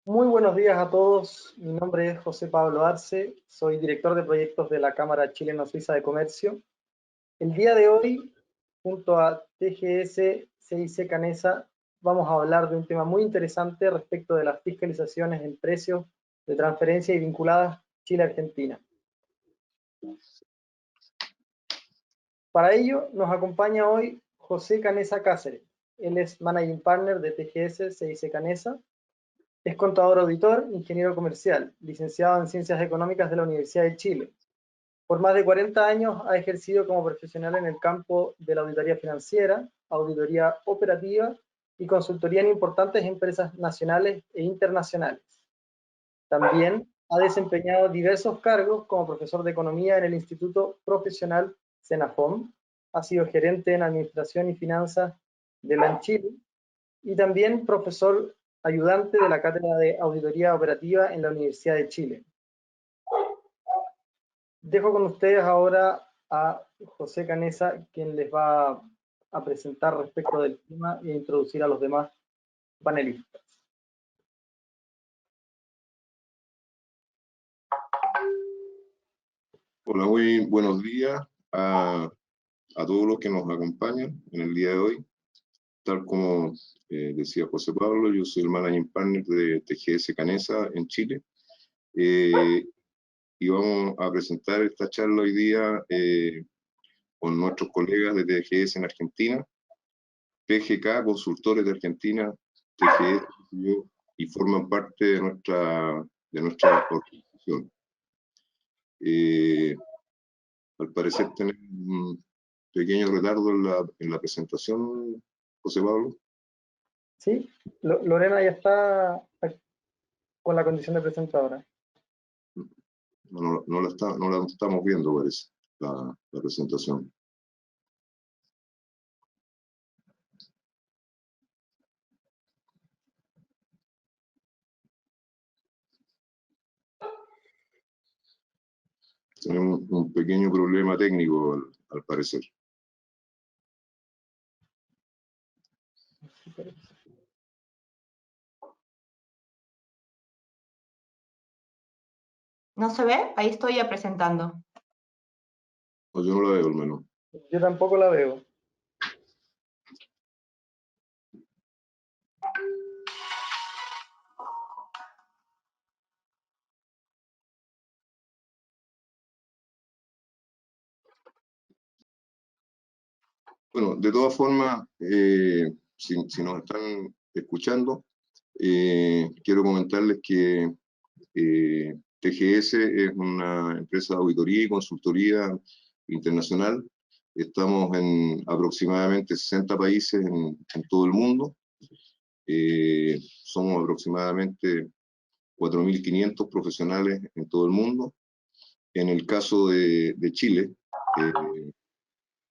Muy buenos días a todos. Mi nombre es José Pablo Arce, soy director de proyectos de la Cámara Chileno-Suiza de Comercio. El día de hoy, junto a TGS CIC Canesa, vamos a hablar de un tema muy interesante respecto de las fiscalizaciones en precios de transferencia y vinculadas Chile-Argentina. Para ello nos acompaña hoy José Canesa Cáceres. Él es Managing Partner de TGS CIC Canesa. Es contador auditor, ingeniero comercial, licenciado en Ciencias Económicas de la Universidad de Chile. Por más de 40 años ha ejercido como profesional en el campo de la auditoría financiera, auditoría operativa y consultoría en importantes empresas nacionales e internacionales. También ha desempeñado diversos cargos como profesor de economía en el Instituto Profesional Senafom, ha sido gerente en Administración y Finanzas de la Chile y también profesor ayudante de la Cátedra de Auditoría Operativa en la Universidad de Chile. Dejo con ustedes ahora a José Canesa, quien les va a presentar respecto del tema e introducir a los demás panelistas. Hola, muy buenos días a todos los que nos acompañan en el día de hoy. Tal como decía José Pablo, yo soy el Managing Partner de TGS Canesa en Chile. Y vamos a presentar esta charla hoy día con nuestros colegas de TGS en Argentina, PGK, consultores de Argentina, TGS y forman parte de nuestra organización. Al parecer tenemos un pequeño retardo en la presentación, José Pablo. ¿Sí? Lorena ya está con la condición de presentadora. No la estamos viendo, parece, la presentación. Tenemos un pequeño problema técnico, al parecer. ¿No se ve? Ahí estoy ya presentando. O yo no la veo, al menos. Yo tampoco la veo. Bueno, de todas formas, si nos están escuchando, quiero comentarles que TGS es una empresa de auditoría y consultoría internacional. Estamos en aproximadamente 60 países en todo el mundo. Somos aproximadamente 4.500 profesionales en todo el mundo. En el caso de Chile,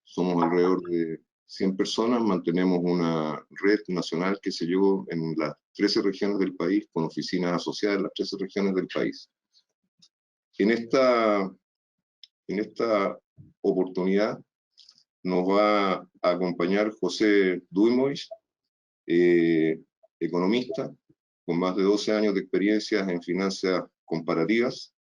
somos alrededor de 100 personas, mantenemos una red nacional, qué sé yo, en las 13 regiones del país, con oficinas asociadas en las 13 regiones del país. En esta oportunidad nos va a acompañar José Duimois, economista, con más de 12 años de experiencia en finanzas comparativas.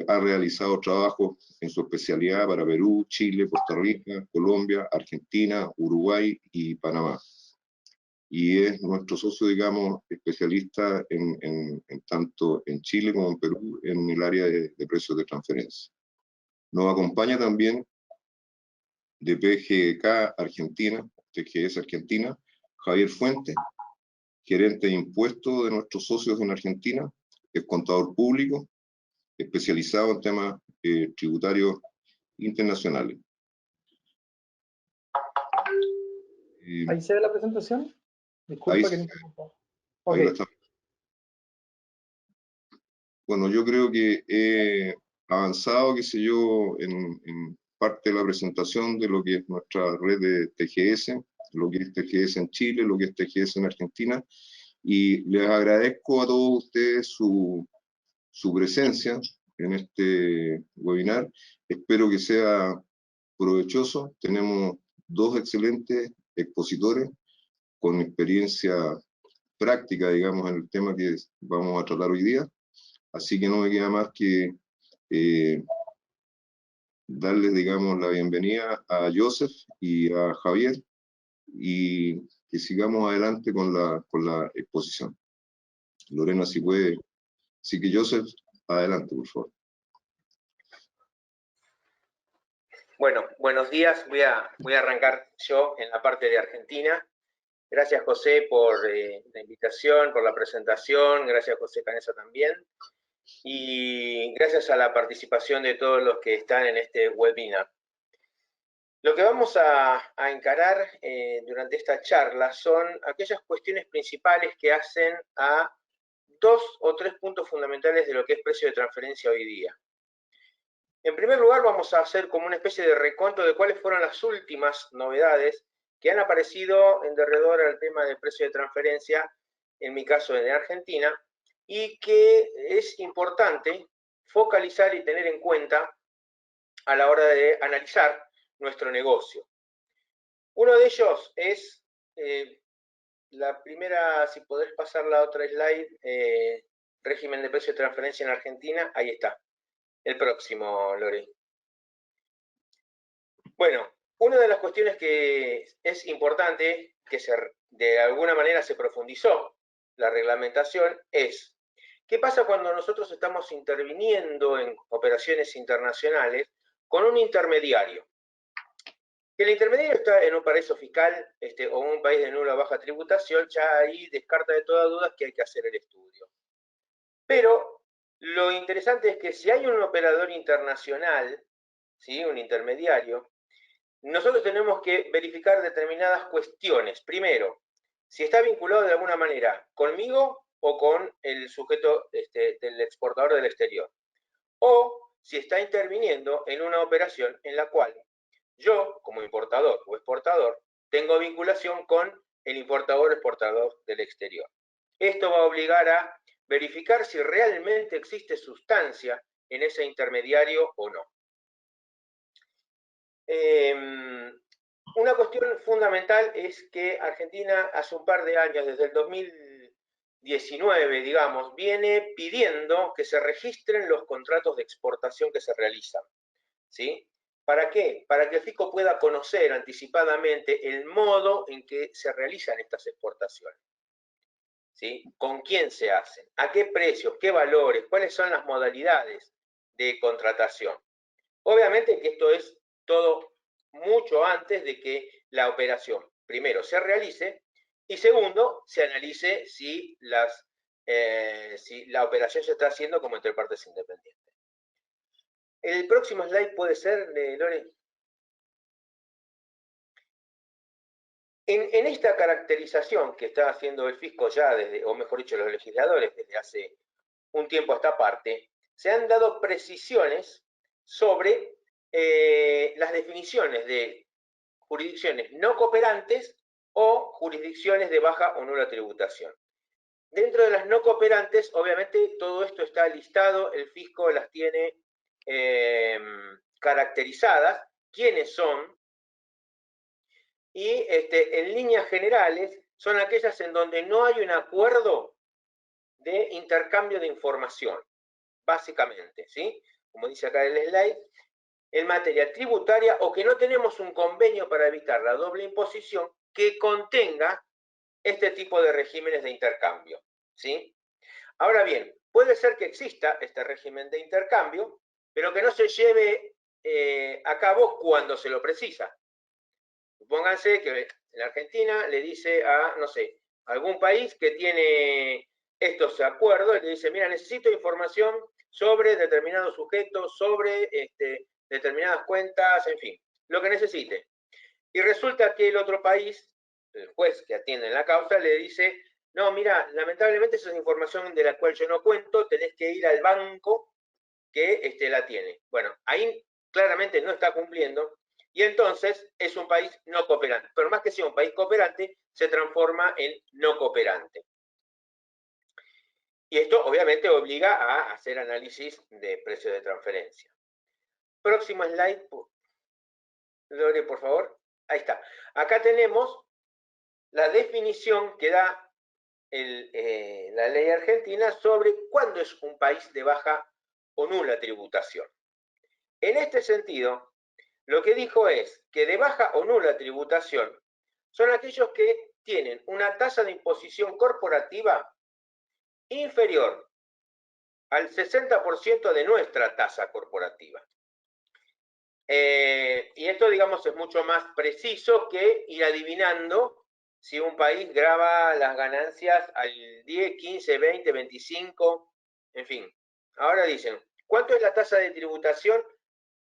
Ha realizado trabajos en su especialidad para Perú, Chile, Costa Rica, Colombia, Argentina, Uruguay y Panamá. Y es nuestro socio, digamos, especialista en tanto en Chile como en Perú en el área de precios de transferencia. Nos acompaña también de PGK Argentina, TGS Argentina, Javier Fuentes, gerente de impuestos de nuestros socios en Argentina, es contador público, especializado en temas tributarios internacionales. ¿Ahí se ve la presentación? Disculpa que no interrumpa. Ahí la está. Bueno, yo creo que he avanzado, qué sé yo, en parte de la presentación de lo que es nuestra red de TGS, lo que es TGS en Chile, lo que es TGS en Argentina, y les agradezco a todos ustedes su presencia en este webinar. Espero que sea provechoso. Tenemos dos excelentes expositores con experiencia práctica, digamos, en el tema que vamos a tratar hoy día. Así que no me queda más que darles, digamos, la bienvenida a Joseph y a Javier y que sigamos adelante con la exposición. Lorena, si puede. Así que Joseph, adelante, por favor. Bueno, buenos días. Voy a arrancar yo en la parte de Argentina. Gracias, José, por la invitación, por la presentación. Gracias, José Canesa, también. Y gracias a la participación de todos los que están en este webinar. Lo que vamos a encarar durante esta charla son aquellas cuestiones principales que hacen a 2 o 3 puntos fundamentales de lo que es precio de transferencia hoy día. En primer lugar, vamos a hacer como una especie de recuento de cuáles fueron las últimas novedades que han aparecido en derredor al tema del precio de transferencia, en mi caso en Argentina, y que es importante focalizar y tener en cuenta a la hora de analizar nuestro negocio. Uno de ellos es la primera, si podés pasar la otra slide, régimen de precio de transferencia en Argentina, ahí está. El próximo, Lore. Bueno, una de las cuestiones que es importante, que de alguna manera se profundizó la reglamentación, es ¿qué pasa cuando nosotros estamos interviniendo en operaciones internacionales con un intermediario? Que el intermediario está en un paraíso fiscal o en un país de nula o baja tributación, ya ahí descarta de toda duda que hay que hacer el estudio. Pero lo interesante es que si hay un operador internacional, ¿sí?, un intermediario, nosotros tenemos que verificar determinadas cuestiones. Primero, si está vinculado de alguna manera conmigo o con el sujeto del exportador del exterior. O si está interviniendo en una operación en la cual yo, como importador o exportador, tengo vinculación con el importador o exportador del exterior. Esto va a obligar a verificar si realmente existe sustancia en ese intermediario o no. Una cuestión fundamental es que Argentina hace un par de años, desde el 2019, digamos, viene pidiendo que se registren los contratos de exportación que se realizan, ¿sí? ¿Para qué? Para que el fisco pueda conocer anticipadamente el modo en que se realizan estas exportaciones, ¿sí? ¿Con quién se hacen? ¿A qué precios? ¿Qué valores? ¿Cuáles son las modalidades de contratación? Obviamente que esto es todo mucho antes de que la operación, primero, se realice y segundo, se analice si la operación se está haciendo como entre partes independientes. El próximo slide puede ser, Lore. En esta caracterización que está haciendo el fisco ya desde, o mejor dicho, los legisladores desde hace un tiempo a esta parte, se han dado precisiones sobre las definiciones de jurisdicciones no cooperantes o jurisdicciones de baja o nula tributación. Dentro de las no cooperantes, obviamente, todo esto está listado, el fisco las tiene caracterizadas, quiénes son, y en líneas generales son aquellas en donde no hay un acuerdo de intercambio de información, básicamente, ¿sí? Como dice acá el slide, en materia tributaria o que no tenemos un convenio para evitar la doble imposición que contenga este tipo de regímenes de intercambio, ¿sí? Ahora bien, puede ser que exista este régimen de intercambio, pero que no se lleve a cabo cuando se lo precisa. Supónganse que en Argentina le dice a, no sé, algún país que tiene estos acuerdos, y le dice, mira, necesito información sobre determinados sujetos, sobre determinadas cuentas, en fin, lo que necesite. Y resulta que el otro país, el juez que atiende en la causa, le dice, no, mira, lamentablemente esa es información de la cual yo no cuento, tenés que ir al banco que la tiene. Bueno, ahí claramente no está cumpliendo, y entonces es un país no cooperante. Pero más que sea un país cooperante, se transforma en no cooperante. Y esto obviamente obliga a hacer análisis de precio de transferencia. Próximo slide, Lore, por favor. Ahí está. Acá tenemos la definición que da la ley argentina sobre cuándo es un país de baja o nula tributación. En este sentido, lo que dijo es que de baja o nula tributación son aquellos que tienen una tasa de imposición corporativa inferior al 60% de nuestra tasa corporativa. Y esto, digamos, es mucho más preciso que ir adivinando si un país grava las ganancias al 10, 15, 20, 25, en fin. Ahora dicen, ¿cuánto es la tasa de tributación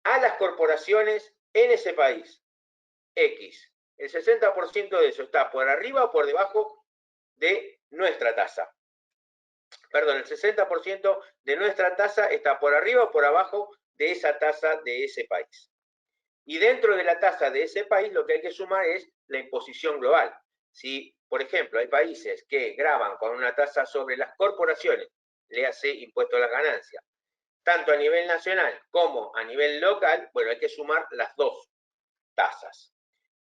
a las corporaciones en ese país? X. El 60% de eso está por arriba o por debajo de nuestra tasa. Perdón, el 60% de nuestra tasa está por arriba o por abajo de esa tasa de ese país. Y dentro de la tasa de ese país lo que hay que sumar es la imposición global. Si, por ejemplo, hay países que gravan con una tasa sobre las corporaciones, le hace impuesto a las ganancias, tanto a nivel nacional como a nivel local, bueno, hay que sumar las dos tasas.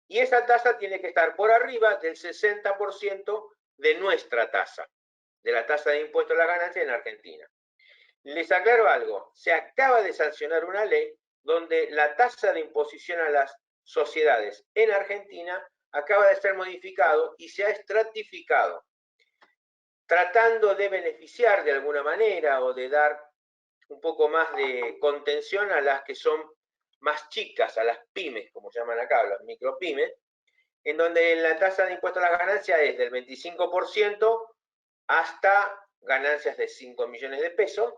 Y esa tasa tiene que estar por arriba del 60% de nuestra tasa, de la tasa de impuesto a la ganancia en Argentina. Les aclaro algo, se acaba de sancionar una ley donde la tasa de imposición a las sociedades en Argentina acaba de ser modificado y se ha estratificado, tratando de beneficiar de alguna manera o de dar un poco más de contención a las que son más chicas, a las pymes, como llaman acá, las micropymes, en donde la tasa de impuesto a las ganancias es del 25% hasta ganancias de 5 millones de pesos.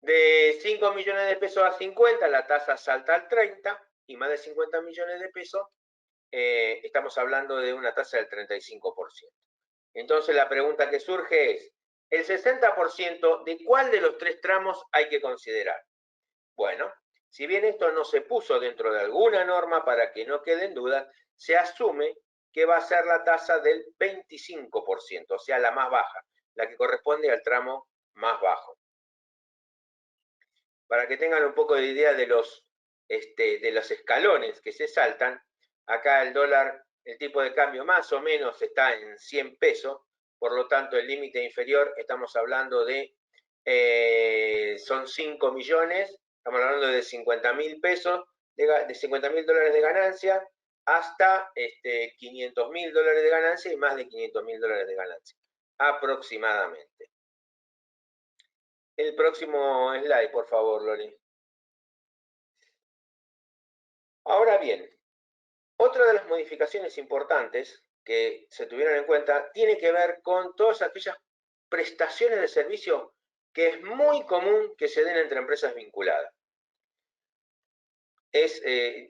De 5 millones de pesos a 50, la tasa salta al 30, y más de 50 millones de pesos, estamos hablando de una tasa del 35%. Entonces la pregunta que surge es, ¿el 60% de cuál de los tres tramos hay que considerar? Bueno, si bien esto no se puso dentro de alguna norma para que no queden dudas, se asume que va a ser la tasa del 25%, o sea, la más baja, la que corresponde al tramo más bajo. Para que tengan un poco de idea de los escalones que se saltan, acá el dólar, el tipo de cambio más o menos está en 100 pesos, por lo tanto el límite inferior estamos hablando de, son 5 millones, estamos hablando de 50.000 pesos, de 50.000 dólares de ganancia, hasta 500.000 dólares de ganancia y más de 500.000 dólares de ganancia, aproximadamente. El próximo slide, por favor, Lori. Ahora bien, otra de las modificaciones importantes que se tuvieron en cuenta tiene que ver con todas aquellas prestaciones de servicio que es muy común que se den entre empresas vinculadas. Es,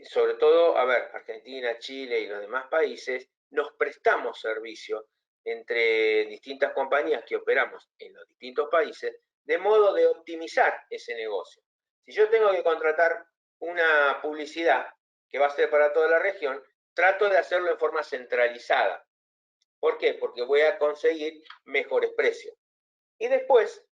sobre todo, a ver, Argentina, Chile y los demás países, nos prestamos servicio entre distintas compañías que operamos en los distintos países, de modo de optimizar ese negocio. Si yo tengo que contratar una publicidad que va a ser para toda la región, trato de hacerlo en forma centralizada. ¿Por qué? Porque voy a conseguir mejores precios. Y después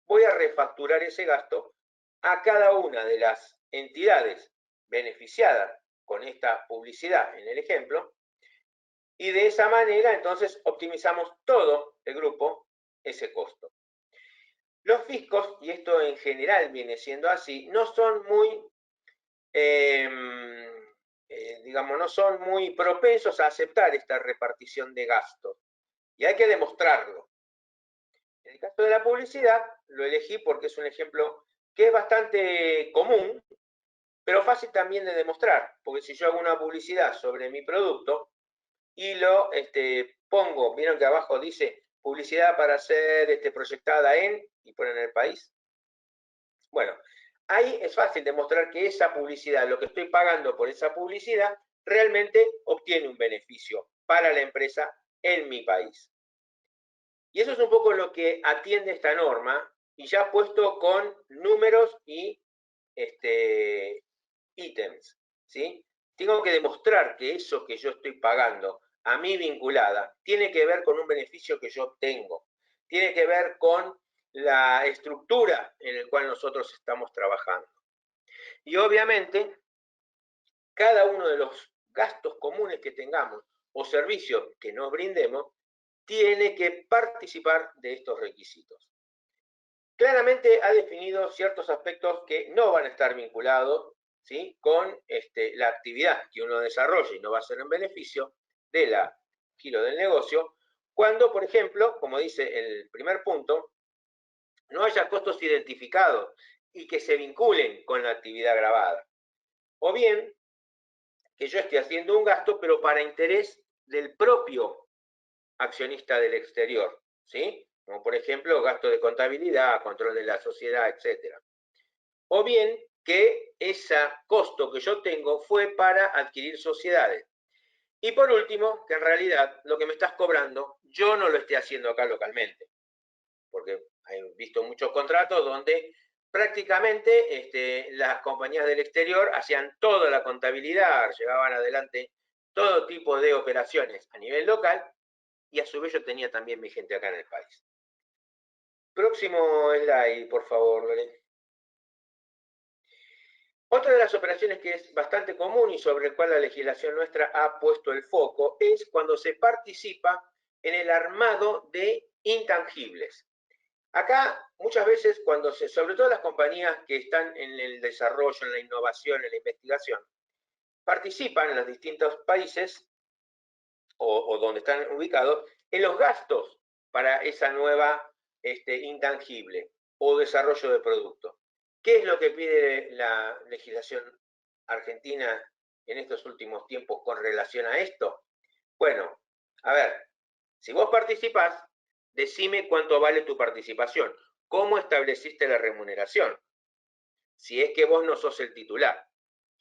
voy a refacturar ese gasto a cada una de las entidades beneficiadas con esta publicidad, en el ejemplo, y de esa manera entonces optimizamos todo el grupo ese costo. Los fiscos, y esto en general viene siendo así, no son muy, digamos, no son muy propensos a aceptar esta repartición de gastos, y hay que demostrarlo. En el caso de la publicidad, lo elegí porque es un ejemplo que es bastante común, pero fácil también de demostrar, porque si yo hago una publicidad sobre mi producto y lo pongo, vieron que abajo dice publicidad para ser proyectada en, y ponen el país. Bueno, ahí es fácil demostrar que esa publicidad, lo que estoy pagando por esa publicidad, realmente obtiene un beneficio para la empresa en mi país. Y eso es un poco lo que atiende esta norma, y ya puesto con números y ítems, ¿sí? Tengo que demostrar que eso que yo estoy pagando a mí vinculada tiene que ver con un beneficio que yo tengo, tiene que ver con la estructura en la cual nosotros estamos trabajando. Y obviamente, cada uno de los gastos comunes que tengamos o servicios que nos brindemos tiene que participar de estos requisitos. Claramente ha definido ciertos aspectos que no van a estar vinculados, ¿sí?, con la actividad que uno desarrolle y no va a ser en beneficio de la giro del negocio, cuando, por ejemplo, como dice el primer punto, no haya costos identificados y que se vinculen con la actividad grabada. O bien, que yo esté haciendo un gasto, pero para interés del propio accionista del exterior, ¿sí? Como por ejemplo, gasto de contabilidad, control de la sociedad, etc. O bien, que ese costo que yo tengo fue para adquirir sociedades. Y por último, que en realidad lo que me estás cobrando, yo no lo esté haciendo acá localmente. Porque he visto muchos contratos donde prácticamente las compañías del exterior hacían toda la contabilidad, llevaban adelante todo tipo de operaciones a nivel local y a su vez yo tenía también mi gente acá en el país. Próximo slide, por favor, Loren. Otra de las operaciones que es bastante común y sobre el cual la legislación nuestra ha puesto el foco es cuando se participa en el armado de intangibles. Acá, muchas veces, sobre todo las compañías que están en el desarrollo, en la innovación, en la investigación, participan en los distintos países o donde están ubicados en los gastos para esa nueva intangible o desarrollo de producto. ¿Qué es lo que pide la legislación argentina en estos últimos tiempos con relación a esto? Bueno, a ver, si vos participás, decime cuánto vale tu participación. ¿Cómo estableciste la remuneración? Si es que vos no sos el titular.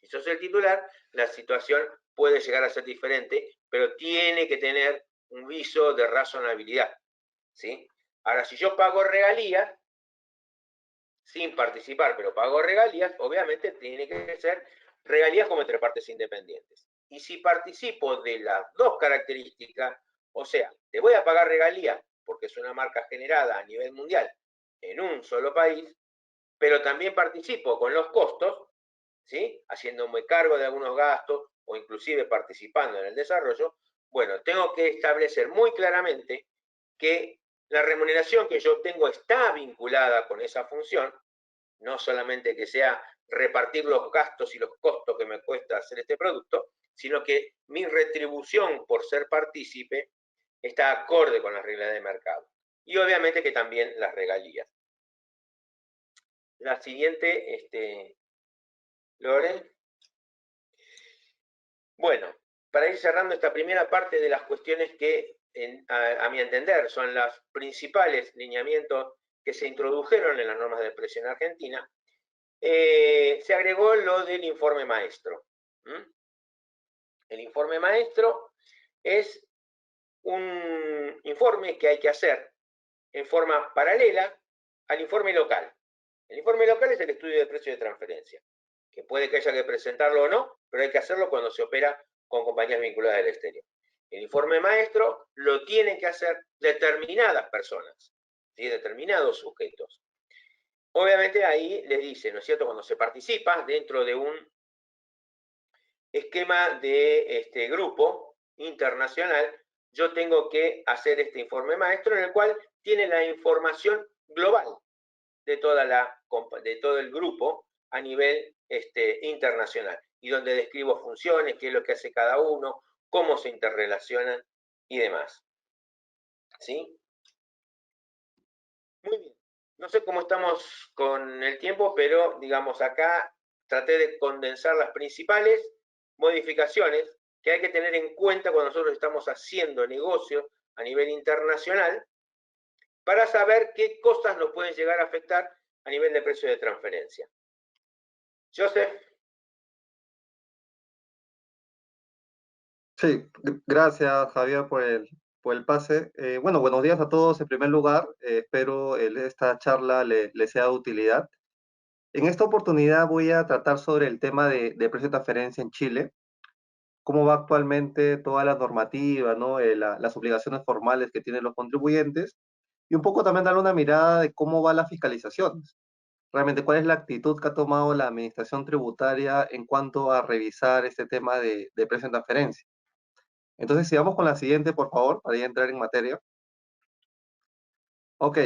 Si sos el titular, la situación puede llegar a ser diferente, pero tiene que tener un viso de razonabilidad, ¿sí? Ahora, si yo pago regalías, sin participar, pero pago regalías, obviamente tiene que ser regalías como entre partes independientes. Y si participo de las dos características, o sea, te voy a pagar regalías porque es una marca generada a nivel mundial en un solo país, pero también participo con los costos, ¿sí?, haciéndome cargo de algunos gastos o inclusive participando en el desarrollo, bueno, tengo que establecer muy claramente que la remuneración que yo obtengo está vinculada con esa función, no solamente que sea repartir los gastos y los costos que me cuesta hacer este producto, sino que mi retribución por ser partícipe está acorde con las reglas de mercado. Y obviamente que también las regalías. La siguiente, Lore. Bueno, para ir cerrando esta primera parte de las cuestiones que, a mi entender, son los principales lineamientos que se introdujeron en las normas de precios en Argentina, se agregó lo del informe maestro. El informe maestro es un informe que hay que hacer en forma paralela al informe local. El informe local es el estudio de precio de transferencia, que puede que haya que presentarlo o no, pero hay que hacerlo cuando se opera con compañías vinculadas del exterior. El informe maestro lo tienen que hacer determinadas personas, ¿sí?, determinados sujetos. Obviamente ahí les dice, ¿no es cierto?, cuando se participa dentro de un esquema de grupo internacional, yo tengo que hacer este informe maestro en el cual tiene la información global de todo el grupo a nivel internacional y donde describo funciones, qué es lo que hace cada uno, cómo se interrelacionan y demás. ¿Sí? Muy bien. No sé cómo estamos con el tiempo, pero digamos acá traté de condensar las principales modificaciones que hay que tener en cuenta cuando nosotros estamos haciendo negocios a nivel internacional para saber qué cosas nos pueden llegar a afectar a nivel de precio de transferencia. Joseph. Sí, gracias Javier por el pase. Bueno, buenos días a todos en primer lugar. Espero esta charla les sea de utilidad. En esta oportunidad voy a tratar sobre el tema de precio de transferencia en Chile, cómo va actualmente toda la normativa, ¿no? Las obligaciones formales que tienen los contribuyentes y un poco también darle una mirada de cómo va la fiscalización. Realmente, ¿cuál es la actitud que ha tomado la administración tributaria en cuanto a revisar este tema de precio de transferencia? Entonces, si vamos con la siguiente, por favor, para ya entrar en materia. Ok.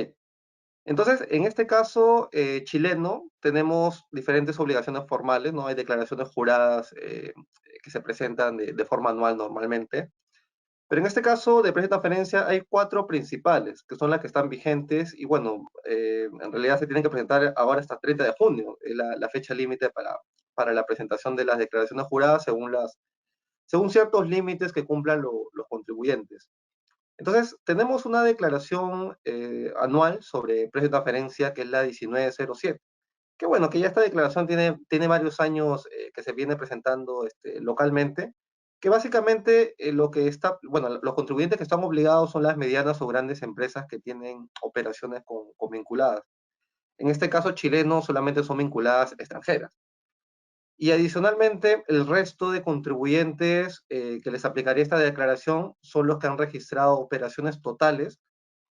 Entonces, en este caso chileno, tenemos diferentes obligaciones formales, ¿no? Hay declaraciones juradas que se presentan de forma anual normalmente. Pero en este caso de precio de transferencia hay 4 principales, que son las que están vigentes y bueno, en realidad se tienen que presentar ahora hasta 30 de junio, la fecha límite para la presentación de las declaraciones juradas según ciertos límites que cumplan los contribuyentes. Entonces, tenemos una declaración anual sobre precio de transferencia que es la 1907. Que bueno, que ya esta declaración tiene varios años que se viene presentando localmente, que básicamente lo que está, bueno, los contribuyentes que están obligados son las medianas o grandes empresas que tienen operaciones con vinculadas. En este caso chileno solamente son vinculadas extranjeras. Y adicionalmente, el resto de contribuyentes que les aplicaría esta declaración son los que han registrado operaciones totales,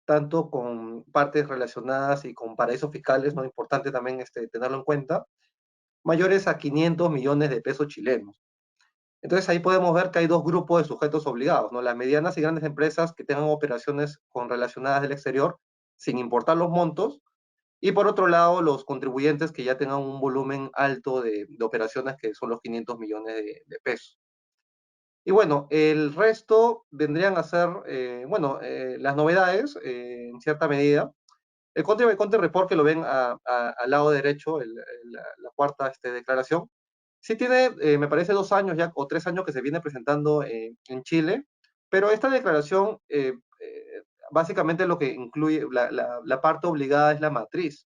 tanto con partes relacionadas y con paraísos fiscales, ¿no? Importante también tenerlo en cuenta, mayores a 500 millones de pesos chilenos. Entonces ahí podemos ver que hay dos grupos de sujetos obligados, ¿no? Las medianas y grandes empresas que tengan operaciones con relacionadas del exterior, sin importar los montos, y por otro lado los contribuyentes que ya tengan un volumen alto de operaciones que son los 500 millones de pesos. Y bueno, el resto vendrían a ser, las novedades, en cierta medida. El Country by Country Report, que lo ven al lado derecho, la cuarta declaración, sí tiene, me parece, 2 años ya, o 3 años que se viene presentando en Chile, pero esta declaración, básicamente lo que incluye, la parte obligada es la matriz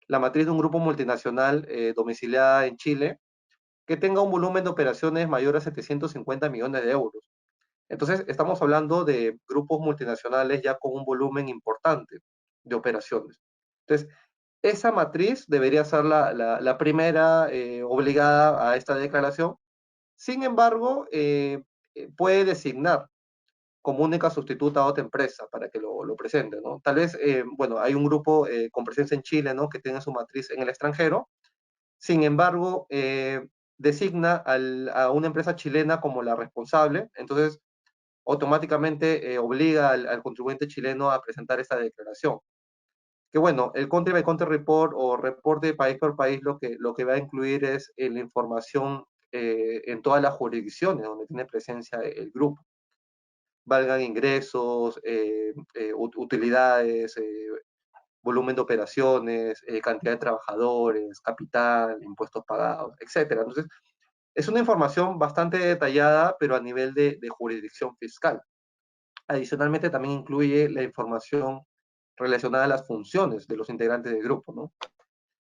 de un grupo multinacional domiciliada en Chile, que tenga un volumen de operaciones mayor a 750 millones de euros. Entonces, estamos hablando de grupos multinacionales ya con un volumen importante de operaciones. Entonces, esa matriz debería ser la primera obligada a esta declaración. Sin embargo, puede designar como única sustituta a otra empresa para que lo presente, ¿no? Tal vez, hay un grupo con presencia en Chile, ¿no? Que tiene su matriz en el extranjero. Sin embargo, designa a una empresa chilena como la responsable. Entonces, automáticamente obliga al contribuyente chileno a presentar esta declaración. Que bueno, el Country by Country Report o reporte país por país lo que va a incluir es la información en todas las jurisdicciones donde tiene presencia el grupo. Valgan ingresos, utilidades, volumen de operaciones, cantidad de trabajadores, capital, impuestos pagados, etcétera. Entonces, es una información bastante detallada, pero a nivel de jurisdicción fiscal. Adicionalmente, también incluye la información relacionada a las funciones de los integrantes del grupo, ¿no?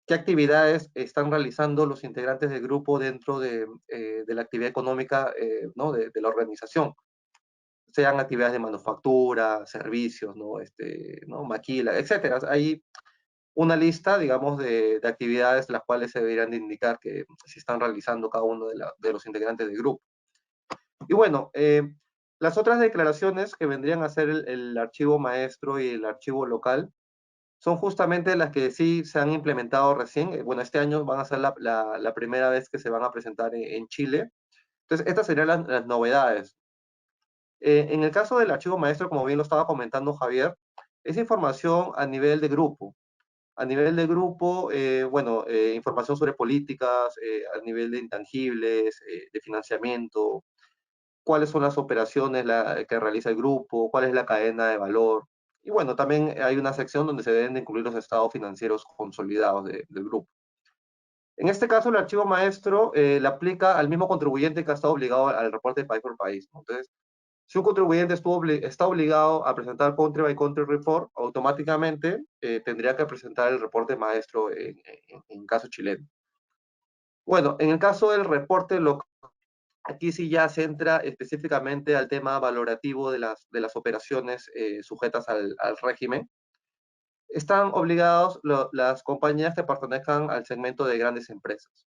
¿Qué actividades están realizando los integrantes del grupo dentro de la actividad económica, ¿no? de la organización? Sean actividades de manufactura, servicios, ¿no? ¿no? Maquila, etcétera. Hay una lista, digamos, de actividades las cuales se deberían de indicar que se están realizando cada uno de los integrantes del grupo. Y bueno, las otras declaraciones que vendrían a ser el archivo maestro y el archivo local son justamente las que sí se han implementado recién. Bueno, este año van a ser la primera vez que se van a presentar en Chile. Entonces, estas serían las novedades. En el caso del archivo maestro, como bien lo estaba comentando Javier, es información a nivel de grupo. A nivel de grupo, información sobre políticas, a nivel de intangibles, de financiamiento, cuáles son las operaciones que realiza el grupo, cuál es la cadena de valor. Y bueno, también hay una sección donde se deben de incluir los estados financieros consolidados del grupo. En este caso, el archivo maestro le aplica al mismo contribuyente que ha estado obligado al reporte de país por país, ¿no? Entonces, si un contribuyente está obligado a presentar Country by Country Report, automáticamente tendría que presentar el reporte maestro en caso chileno. Bueno, en el caso del reporte local, aquí sí ya se entra específicamente al tema valorativo de las operaciones sujetas al régimen. Están obligados las compañías que pertenezcan al segmento de grandes empresas.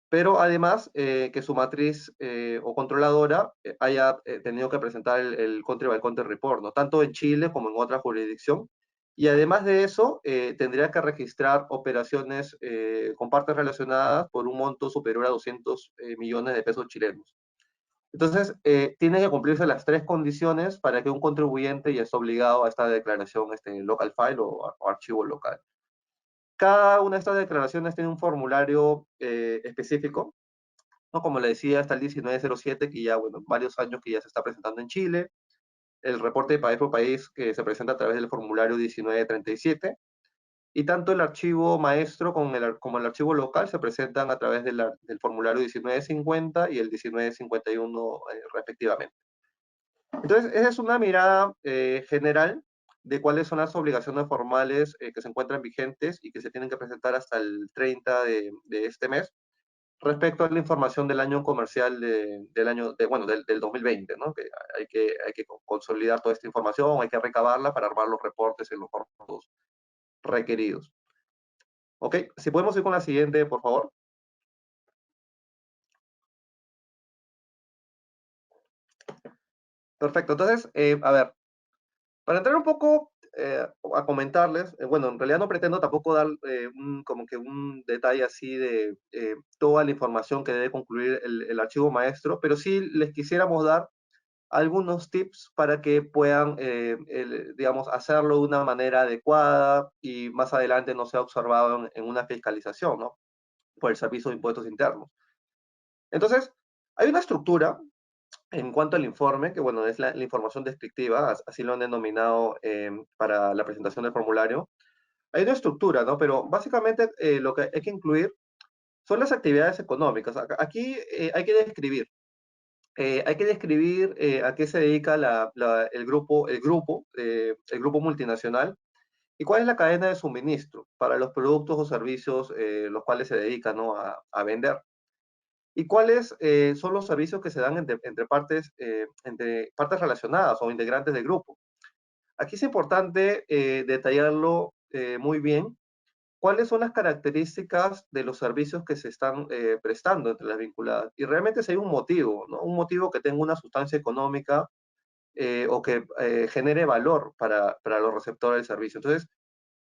Pero además que su matriz o controladora haya tenido que presentar el Country by Country Report, ¿no? Tanto en Chile como en otra jurisdicción. Y además de eso, tendría que registrar operaciones con partes relacionadas por un monto superior a 200 millones de pesos chilenos. Entonces, tienen que cumplirse las 3 condiciones para que un contribuyente ya esté obligado a esta declaración local file o archivo local. Cada una de estas declaraciones tiene un formulario específico, ¿no? Como le decía, hasta el 1907, que ya, bueno, varios años que ya se está presentando en Chile. El reporte de país por país que se presenta a través del formulario 1937. Y tanto el archivo maestro como el archivo local se presentan a través del formulario 1950 y el 1951 respectivamente. Entonces, esa es una mirada general de cuáles son las obligaciones formales que se encuentran vigentes y que se tienen que presentar hasta el 30 de este mes respecto a la información del año comercial del 2020, ¿no? Que hay que consolidar toda esta información, hay que recabarla para armar los reportes en los formatos requeridos. Ok, si podemos ir con la siguiente, por favor. Perfecto, entonces, a ver, para entrar un poco a comentarles, bueno, en realidad no pretendo tampoco dar como que un detalle así de toda la información que debe concluir el archivo maestro, pero sí les quisiéramos dar algunos tips para que puedan, digamos, hacerlo de una manera adecuada y más adelante no sea observado en una fiscalización, ¿no? Por el Servicio de Impuestos Internos. Entonces, hay una estructura en cuanto al informe, que bueno, es la información descriptiva, así lo han denominado para la presentación del formulario. Hay una estructura, ¿no? Pero básicamente lo que hay que incluir son las actividades económicas. Aquí hay que describir a qué se dedica el grupo multinacional y cuál es la cadena de suministro para los productos o servicios los cuales se dedican, ¿no? a vender. ¿Y cuáles son los servicios que se dan entre partes relacionadas o integrantes del grupo? Aquí es importante detallarlo muy bien. ¿Cuáles son las características de los servicios que se están prestando entre las vinculadas? Y realmente si hay un motivo, ¿no? Un motivo que tenga una sustancia económica o que genere valor para los receptores del servicio. Entonces,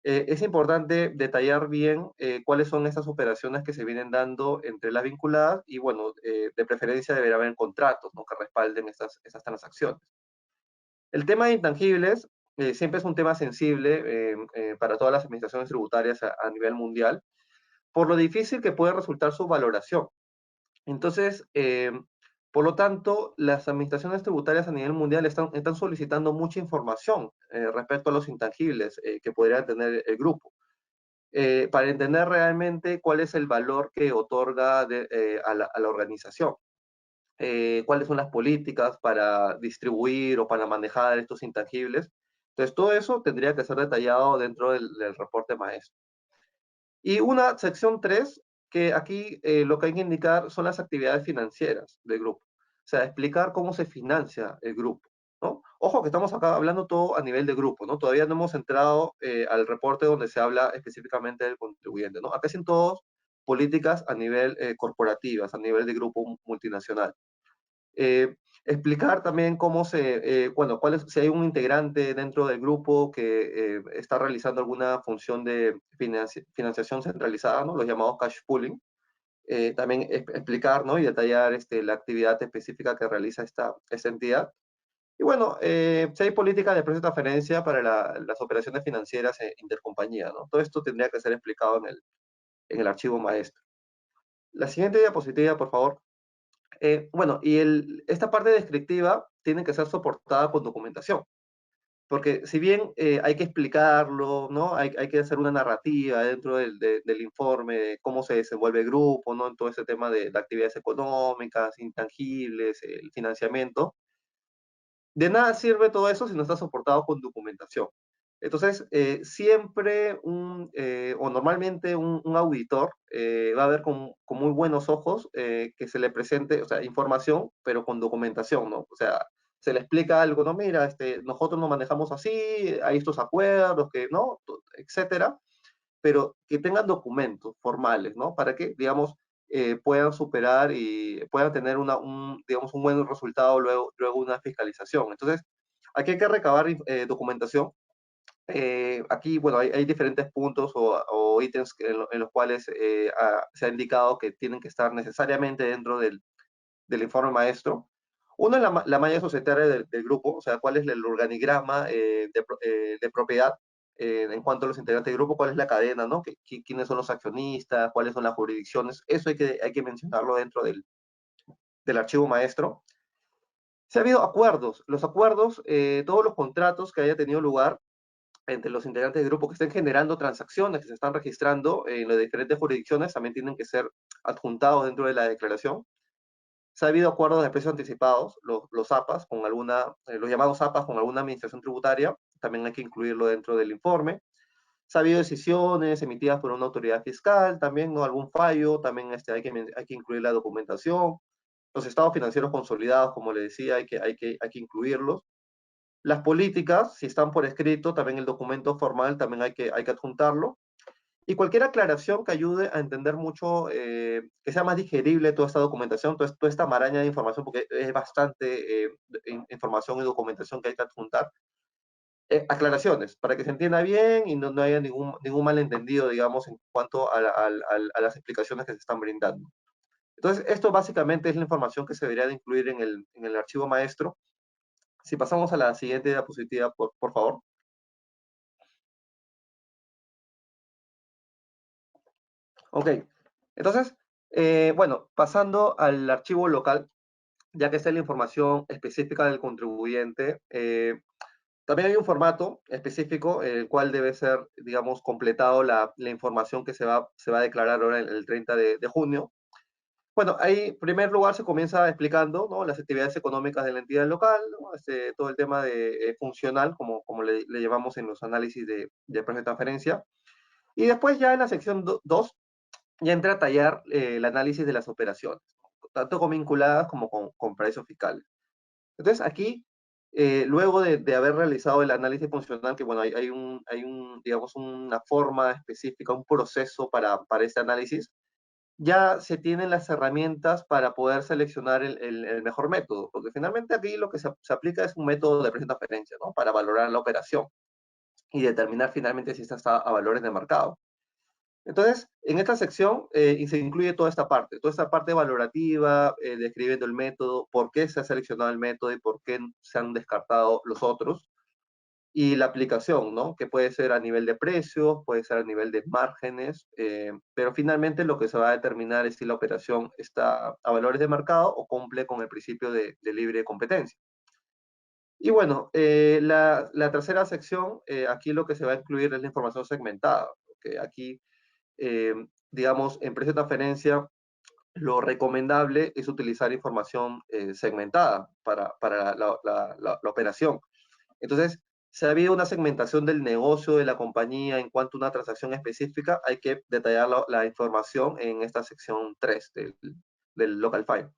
es importante detallar bien cuáles son estas operaciones que se vienen dando entre las vinculadas y, bueno, de preferencia deberá haber contratos, ¿no? Que respalden esas transacciones. El tema de intangibles siempre es un tema sensible para todas las administraciones tributarias a nivel mundial, por lo difícil que puede resultar su valoración. Entonces, por lo tanto, las administraciones tributarias a nivel mundial están solicitando mucha información respecto a los intangibles que podría tener el grupo, para entender realmente cuál es el valor que otorga a la organización. Cuáles son las políticas para distribuir o para manejar estos intangibles. Entonces, todo eso tendría que ser detallado dentro del reporte maestro. Y una sección 3, que aquí lo que hay que indicar son las actividades financieras del grupo. O sea, explicar cómo se financia el grupo, ¿no? Ojo que estamos acá hablando todo a nivel de grupo, ¿no? Todavía no hemos entrado al reporte donde se habla específicamente del contribuyente, ¿no? Acá son todos políticas a nivel corporativas, a nivel de grupo multinacional. Explicar también cómo si hay un integrante dentro del grupo que está realizando alguna función de financiación centralizada, ¿no? Los llamados cash pooling. También explicar, ¿no? Y detallar la actividad específica que realiza esta entidad. Y bueno, si hay política de precio de transferencia para las operaciones financieras intercompañía, ¿no? Todo esto tendría que ser explicado en el archivo maestro. La siguiente diapositiva, por favor. Bueno, y esta parte descriptiva tiene que ser soportada con documentación, porque si bien hay que explicarlo, ¿no? Hay que hacer una narrativa dentro del informe de cómo se desenvuelve el grupo, ¿no? En todo ese tema de actividades económicas, intangibles, el financiamiento. De nada sirve todo eso si no está soportado con documentación. Entonces, siempre o normalmente un auditor va a ver con muy buenos ojos que se le presente, o sea, información, pero con documentación, ¿no? O sea, se le explica algo, no, mira, nosotros nos manejamos así, hay estos acuerdos, que, ¿no? Etcétera, pero que tengan documentos formales, ¿no? Para que, digamos, puedan superar y puedan tener digamos, un buen resultado luego de una fiscalización. Entonces, aquí hay que recabar documentación. Aquí, bueno, hay diferentes puntos o ítems en los cuales se ha indicado que tienen que estar necesariamente dentro del informe maestro. Uno es la malla societaria del grupo, o sea, cuál es el organigrama de propiedad en cuanto a los integrantes del grupo, cuál es la cadena, ¿no? ¿Quiénes son los accionistas? ¿Cuáles son las jurisdicciones? Eso hay que mencionarlo dentro del archivo maestro. Si ha habido acuerdos, los acuerdos, todos los contratos que haya tenido lugar entre los integrantes del grupo que estén generando transacciones, que se están registrando en las diferentes jurisdicciones, también tienen que ser adjuntados dentro de la declaración. Se ha habido acuerdos de precios anticipados, los APAs, con alguna, los llamados APAs con alguna administración tributaria, también hay que incluirlo dentro del informe. Se ha habido decisiones emitidas por una autoridad fiscal, también ¿no? Algún fallo, también hay que incluir la documentación. Los estados financieros consolidados, como le decía, hay que incluirlos. Las políticas, si están por escrito, también el documento formal, también hay que adjuntarlo. Y cualquier aclaración que ayude a entender mucho, que sea más digerible toda esta documentación, toda esta maraña de información, porque es bastante información y documentación que hay que adjuntar. Aclaraciones, para que se entienda bien y no haya ningún malentendido, digamos, en cuanto a las explicaciones que se están brindando. Entonces, esto básicamente es la información que se debería de incluir en el archivo maestro. Si pasamos a la siguiente diapositiva, por favor. Ok, entonces, bueno, pasando al archivo local, ya que está la información específica del contribuyente, también hay un formato específico, el cual debe ser, digamos, completado la información que se va a declarar ahora el 30 de junio. Bueno, ahí, en primer lugar, se comienza explicando, ¿no? Las actividades económicas de la entidad local, ¿no? Todo el tema de funcional, como le llamamos en los análisis de precio de transferencia. Y después ya en la sección 2 ya entra a tallar el análisis de las operaciones, tanto con vinculadas como con paraísos fiscales. Entonces, aquí, luego de haber realizado el análisis funcional, que bueno, digamos, una forma específica, un proceso para este análisis, ya se tienen las herramientas para poder seleccionar el mejor método, porque finalmente aquí lo que se aplica es un método de precio de transferencia, ¿no? Para valorar la operación y determinar finalmente si esta está a valores de mercado. Entonces, en esta sección se incluye toda esta parte valorativa, describiendo el método, por qué se ha seleccionado el método y por qué se han descartado los otros, y la aplicación, ¿no? Que puede ser a nivel de precios, puede ser a nivel de márgenes, pero finalmente lo que se va a determinar es si la operación está a valores de mercado o cumple con el principio de libre competencia. Y bueno, la tercera sección, aquí lo que se va a incluir es la información segmentada, porque aquí digamos, en precio de transferencia, lo recomendable es utilizar información segmentada para la operación. Entonces, si ha habido una segmentación del negocio de la compañía en cuanto a una transacción específica, hay que detallar la información en esta sección 3 del local file.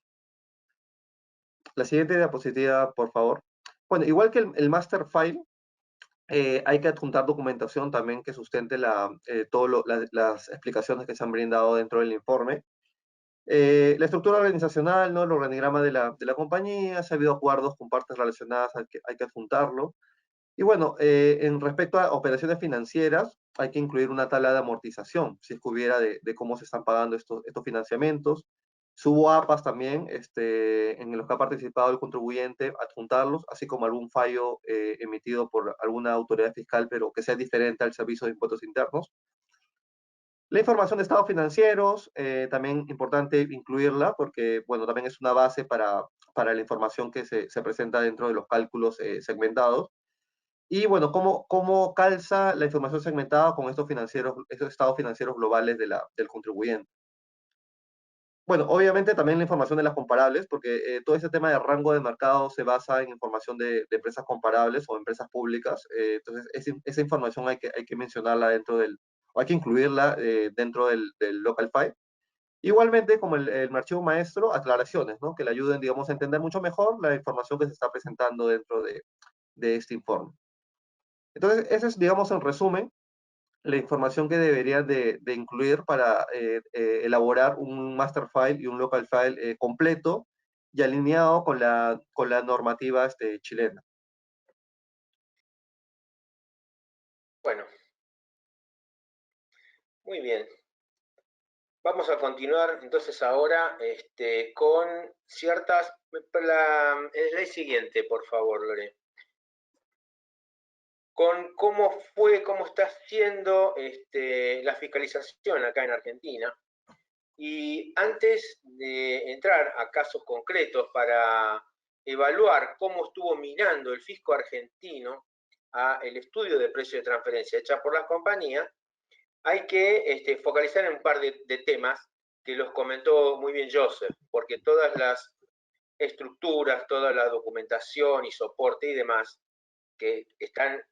La siguiente diapositiva, por favor. Bueno, igual que el master file, hay que adjuntar documentación también que sustente las explicaciones que se han brindado dentro del informe. La estructura organizacional, ¿no? El organigrama de la compañía, si ha habido acuerdos con partes relacionadas, hay que adjuntarlo. Y bueno, en respecto a operaciones financieras, hay que incluir una tabla de amortización, si es que hubiera de cómo se están pagando estos financiamientos. Subo APAs también, en los que ha participado el contribuyente, adjuntarlos, así como algún fallo emitido por alguna autoridad fiscal, pero que sea diferente al Servicio de Impuestos Internos. La información de estados financieros, también importante incluirla, porque, bueno, también es una base para la información que se presenta dentro de los cálculos segmentados. Y, bueno, cómo calza la información segmentada con estos estados financieros globales del contribuyente. Bueno, obviamente también la información de las comparables, porque todo ese tema de rango de mercado se basa en información de empresas comparables o empresas públicas. Entonces, esa información hay que mencionarla o hay que incluirla dentro del local file. Igualmente, como el archivo maestro, aclaraciones, ¿no? Que le ayuden, digamos, a entender mucho mejor la información que se está presentando dentro de este informe. Entonces, ese es, digamos, en resumen, la información que deberían de incluir para elaborar un master file y un local file completo y alineado con la normativa chilena. Bueno, muy bien. Vamos a continuar entonces ahora con ciertas... El slide siguiente, por favor, Lore. Con cómo está siendo la fiscalización acá en Argentina. Y antes de entrar a casos concretos para evaluar cómo estuvo minando el fisco argentino a el estudio de precio de transferencia hecha por las compañías, hay que focalizar en un par de temas que los comentó muy bien Joseph, porque todas las estructuras, toda la documentación y soporte y demás que están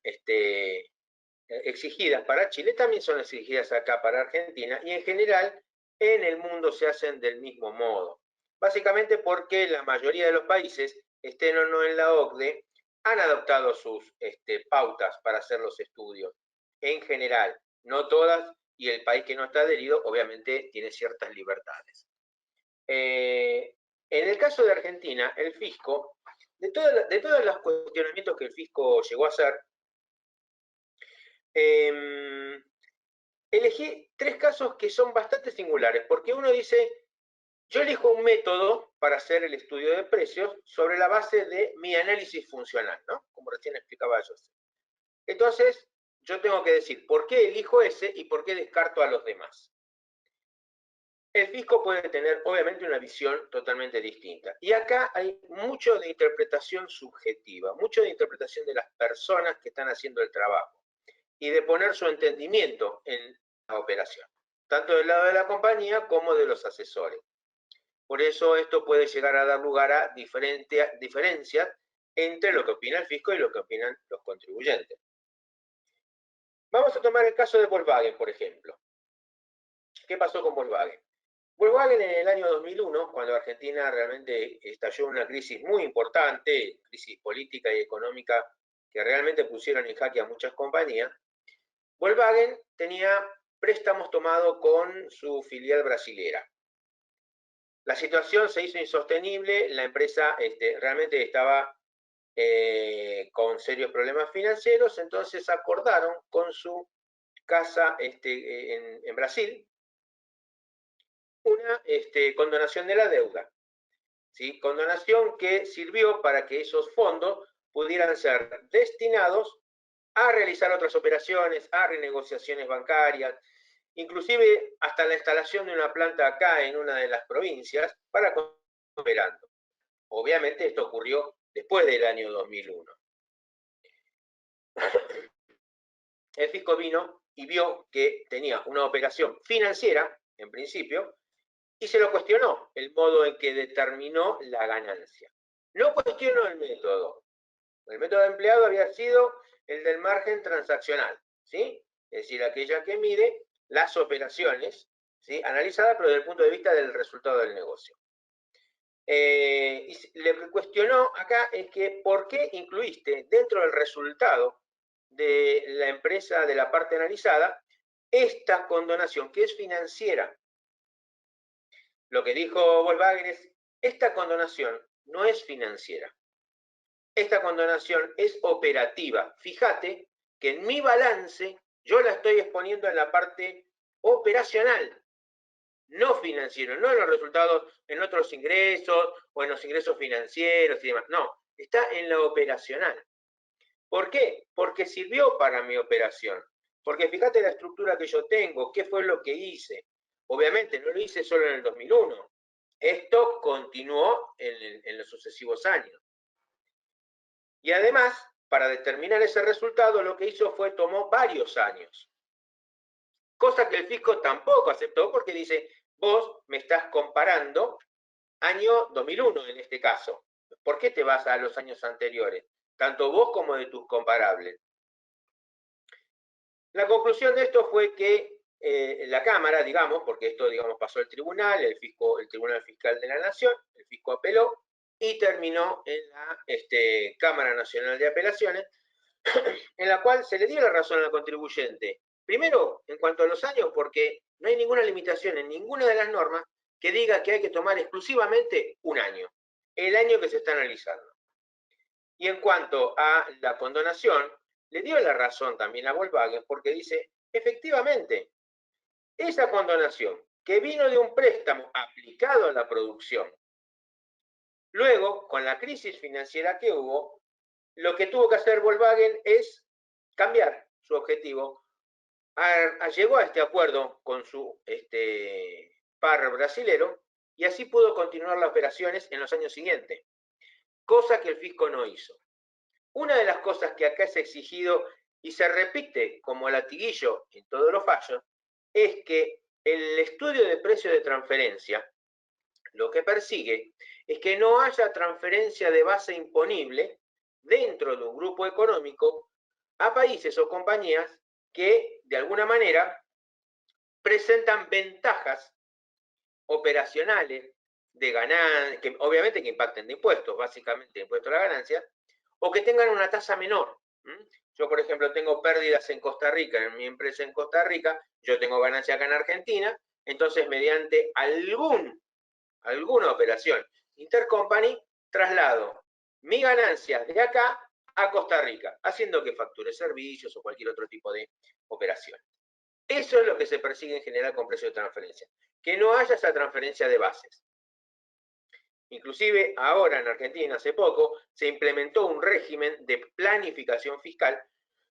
exigidas para Chile también son exigidas acá para Argentina, y en general en el mundo se hacen del mismo modo. Básicamente porque la mayoría de los países, estén o no en la OCDE, han adoptado sus pautas para hacer los estudios. En general, no todas, y el país que no está adherido, obviamente, tiene ciertas libertades. En el caso de Argentina, el fisco, de todos los cuestionamientos que el fisco llegó a hacer, elegí 3 casos que son bastante singulares, porque uno dice, yo elijo un método para hacer el estudio de precios sobre la base de mi análisis funcional, ¿no? Como recién explicaba yo. Entonces, yo tengo que decir por qué elijo ese y por qué descarto a los demás. El fisco puede tener, obviamente, una visión totalmente distinta. Y acá hay mucho de interpretación subjetiva, mucho de interpretación de las personas que están haciendo el trabajo y de poner su entendimiento en la operación, tanto del lado de la compañía como de los asesores. Por eso esto puede llegar a dar lugar a diferencias entre lo que opina el fisco y lo que opinan los contribuyentes. Vamos a tomar el caso de Volkswagen, por ejemplo. ¿Qué pasó con Volkswagen? Volkswagen en el año 2001, cuando Argentina realmente estalló una crisis muy importante, crisis política y económica que realmente pusieron en jaque a muchas compañías, Volkswagen tenía préstamos tomados con su filial brasilera. La situación se hizo insostenible, la empresa realmente estaba con serios problemas financieros, entonces acordaron con su casa en Brasil una condonación de la deuda. ¿Sí? Condonación que sirvió para que esos fondos pudieran ser destinados a realizar otras operaciones, a renegociaciones bancarias, inclusive hasta la instalación de una planta acá en una de las provincias para continuar operando. Obviamente esto ocurrió después del año 2001. El fisco vino y vio que tenía una operación financiera, en principio, y se lo cuestionó el modo en que determinó la ganancia. No cuestionó el método. El método empleado había sido el del margen transaccional, ¿sí? Es decir, aquella que mide las operaciones, ¿sí? Analizadas, pero desde el punto de vista del resultado del negocio. Y lo que cuestionó acá es que ¿por qué incluiste dentro del resultado de la empresa, de la parte analizada, esta condonación que es financiera? Lo que dijo Volkswagen es, esta condonación no es financiera. Esta condonación es operativa. Fíjate que en mi balance yo la estoy exponiendo en la parte operacional, no financiero, no en los resultados, en otros ingresos o en los ingresos financieros y demás. No, está en la operacional. ¿Por qué? Porque sirvió para mi operación. Porque fíjate la estructura que yo tengo, qué fue lo que hice. Obviamente no lo hice solo en el 2001. Esto continuó en los sucesivos años. Y además, para determinar ese resultado, lo que hizo fue tomó varios años. Cosa que el fisco tampoco aceptó porque dice, vos me estás comparando año 2001 en este caso. ¿Por qué te vas a los años anteriores? Tanto vos como de tus comparables. La conclusión de esto fue que la Cámara, digamos, porque esto, digamos, pasó al tribunal, el Tribunal Fiscal de la Nación, el fisco apeló y terminó en la Cámara Nacional de Apelaciones, en la cual se le dio la razón al contribuyente. Primero, en cuanto a los años, porque no hay ninguna limitación en ninguna de las normas que diga que hay que tomar exclusivamente un año, el año que se está analizando. Y en cuanto a la condonación, le dio la razón también a Volkswagen porque dice, efectivamente, esa condonación que vino de un préstamo aplicado a la producción. Luego, con la crisis financiera que hubo, lo que tuvo que hacer Volkswagen es cambiar su objetivo. Llegó a este acuerdo con su par brasilero y así pudo continuar las operaciones en los años siguientes, cosa que el fisco no hizo. Una de las cosas que acá es exigido y se repite como latiguillo en todos los fallos es que el estudio de precio de transferencia lo que persigue es que no haya transferencia de base imponible dentro de un grupo económico a países o compañías que de alguna manera presentan ventajas operacionales de ganancia, que obviamente que impacten de impuestos, básicamente impuestos a la ganancia, o que tengan una tasa menor. Yo, por ejemplo, tengo pérdidas en Costa Rica, en mi empresa en Costa Rica, yo tengo ganancia acá en Argentina, entonces mediante alguna operación intercompany, traslado mi ganancia de acá a Costa Rica, haciendo que facture servicios o cualquier otro tipo de operación. Eso es lo que se persigue en general con precio de transferencia, que no haya esa transferencia de bases. Inclusive ahora en Argentina, hace poco, se implementó un régimen de planificación fiscal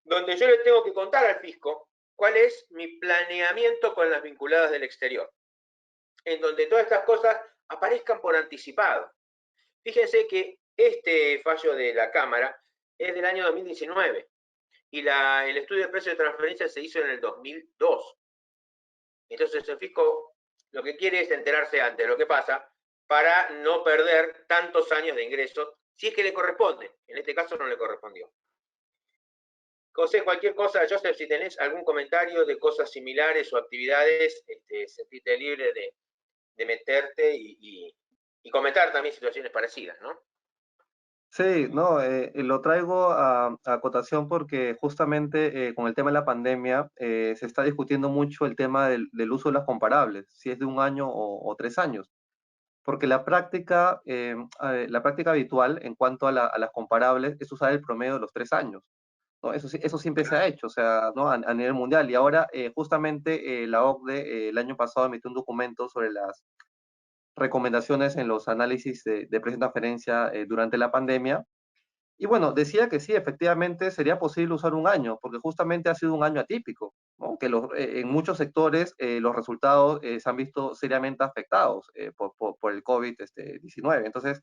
donde yo le tengo que contar al fisco cuál es mi planeamiento con las vinculadas del exterior, en donde todas estas cosas aparezcan por anticipado. Fíjense que este fallo de la Cámara es del año 2019 y el estudio de precio de transferencia se hizo en el 2002. Entonces el fisco lo que quiere es enterarse antes de lo que pasa para no perder tantos años de ingresos, si es que le corresponde. En este caso no le correspondió. José, cualquier cosa, Joseph, si tenés algún comentario de cosas similares o actividades, sentite libre de meterte y comentar también situaciones parecidas, ¿no? Sí, no, lo traigo a cotación porque justamente con el tema de la pandemia se está discutiendo mucho el tema del uso de las comparables, si es de un año o 3 años, porque la práctica habitual en cuanto a las comparables es usar el promedio de los 3 años, ¿no? Eso siempre se ha hecho, o sea, ¿no? A nivel mundial. Y ahora justamente la OCDE el año pasado emitió un documento sobre las recomendaciones en los análisis de precio de transferencia durante la pandemia. Y bueno, decía que sí, efectivamente sería posible usar un año, porque justamente ha sido un año atípico, ¿no? Que en muchos sectores los resultados se han visto seriamente afectados por el COVID-19. Entonces,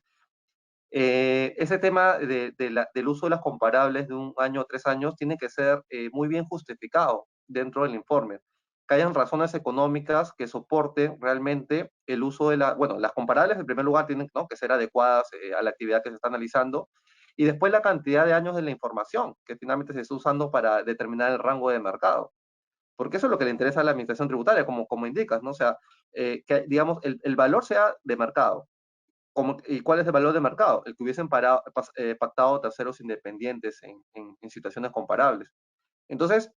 ese tema del uso de las comparables de un año o 3 años tiene que ser muy bien justificado dentro del informe. Que hayan razones económicas que soporten realmente el uso bueno, las comparables en primer lugar tienen, ¿no?, que ser adecuadas a la actividad que se está analizando, y después la cantidad de años de la información que finalmente se está usando para determinar el rango de mercado. Porque eso es lo que le interesa a la administración tributaria, como indicas, ¿no? O sea, que digamos el valor sea de mercado. ¿Y cuál es el valor de mercado? El que hubiesen pactado terceros independientes en situaciones comparables. Entonces,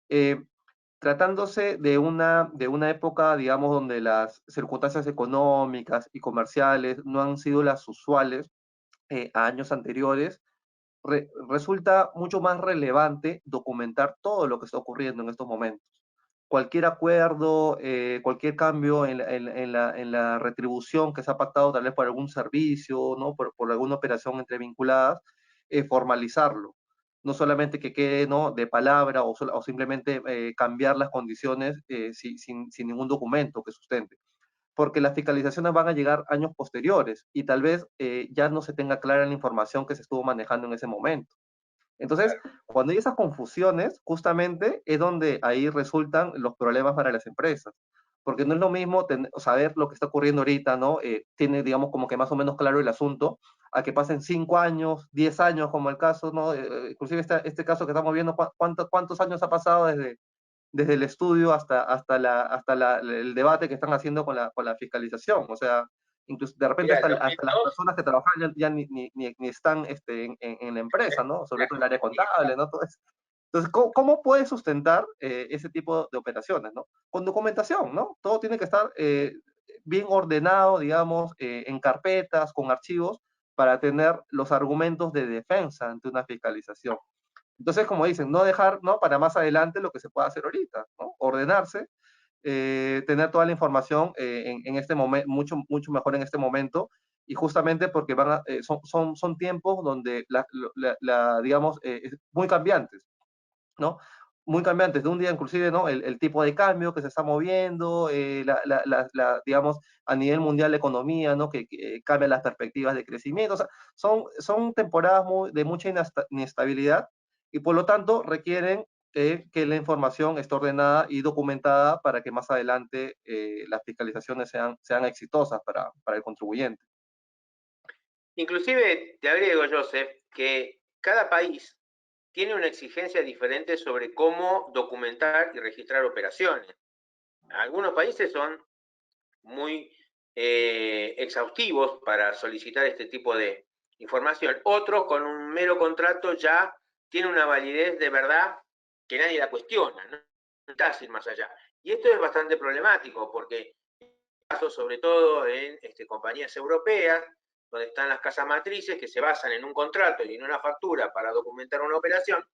tratándose de una época, digamos, donde las circunstancias económicas y comerciales no han sido las usuales a años anteriores, resulta mucho más relevante documentar todo lo que está ocurriendo en estos momentos. Cualquier acuerdo, cualquier cambio en la retribución que se ha pactado tal vez por algún servicio, ¿no?, por alguna operación entre vinculadas, formalizarlo. No solamente que quede, ¿no?, de palabra o simplemente cambiar las condiciones sin ningún documento que sustente. Porque las fiscalizaciones van a llegar años posteriores y tal vez ya no se tenga clara la información que se estuvo manejando en ese momento. Entonces, cuando hay esas confusiones, justamente es donde ahí resultan los problemas para las empresas. Porque no es lo mismo saber lo que está ocurriendo ahorita, ¿no? Tiene, digamos, como que más o menos claro el asunto, a que pasen 5 años, 10 años, como el caso, ¿no? Inclusive este caso que estamos viendo, ¿cuántos años ha pasado desde el estudio hasta el debate que están haciendo con la fiscalización? O sea, incluso de repente Mira, hasta las personas que trabajan ya ni están en la empresa, ¿no? Sobre todo el área contable, ¿no? Todo eso. Entonces, ¿cómo puedes sustentar ese tipo de operaciones, ¿no? Con documentación, ¿no? Todo tiene que estar bien ordenado, digamos, en carpetas, con archivos, para tener los argumentos de defensa ante una fiscalización. Entonces, como dicen, no dejar, ¿no?, para más adelante lo que se pueda hacer ahorita, ¿no? Ordenarse tener toda la información en este momento, mucho mejor en este momento, y justamente porque son tiempos donde, digamos, muy cambiantes, ¿no? Muy cambiantes, de un día inclusive, ¿no? El tipo de cambio que se está moviendo, digamos, a nivel mundial la economía, ¿no? Que cambia las perspectivas de crecimiento. O sea, son temporadas de mucha inestabilidad y por lo tanto requieren que la información esté ordenada y documentada para que más adelante las fiscalizaciones sean exitosas para el contribuyente. Inclusive, te agrego, Joseph, que cada país tiene una exigencia diferente sobre cómo documentar y registrar operaciones. Algunos países son muy exhaustivos para solicitar este tipo de información. Otros, con un mero contrato, ya tiene una validez de verdad que nadie la cuestiona, no necesitas ir más allá. Y esto es bastante problemático porque, sobre todo en compañías europeas, donde están las casas matrices que se basan en un contrato y en una factura para documentar una operación,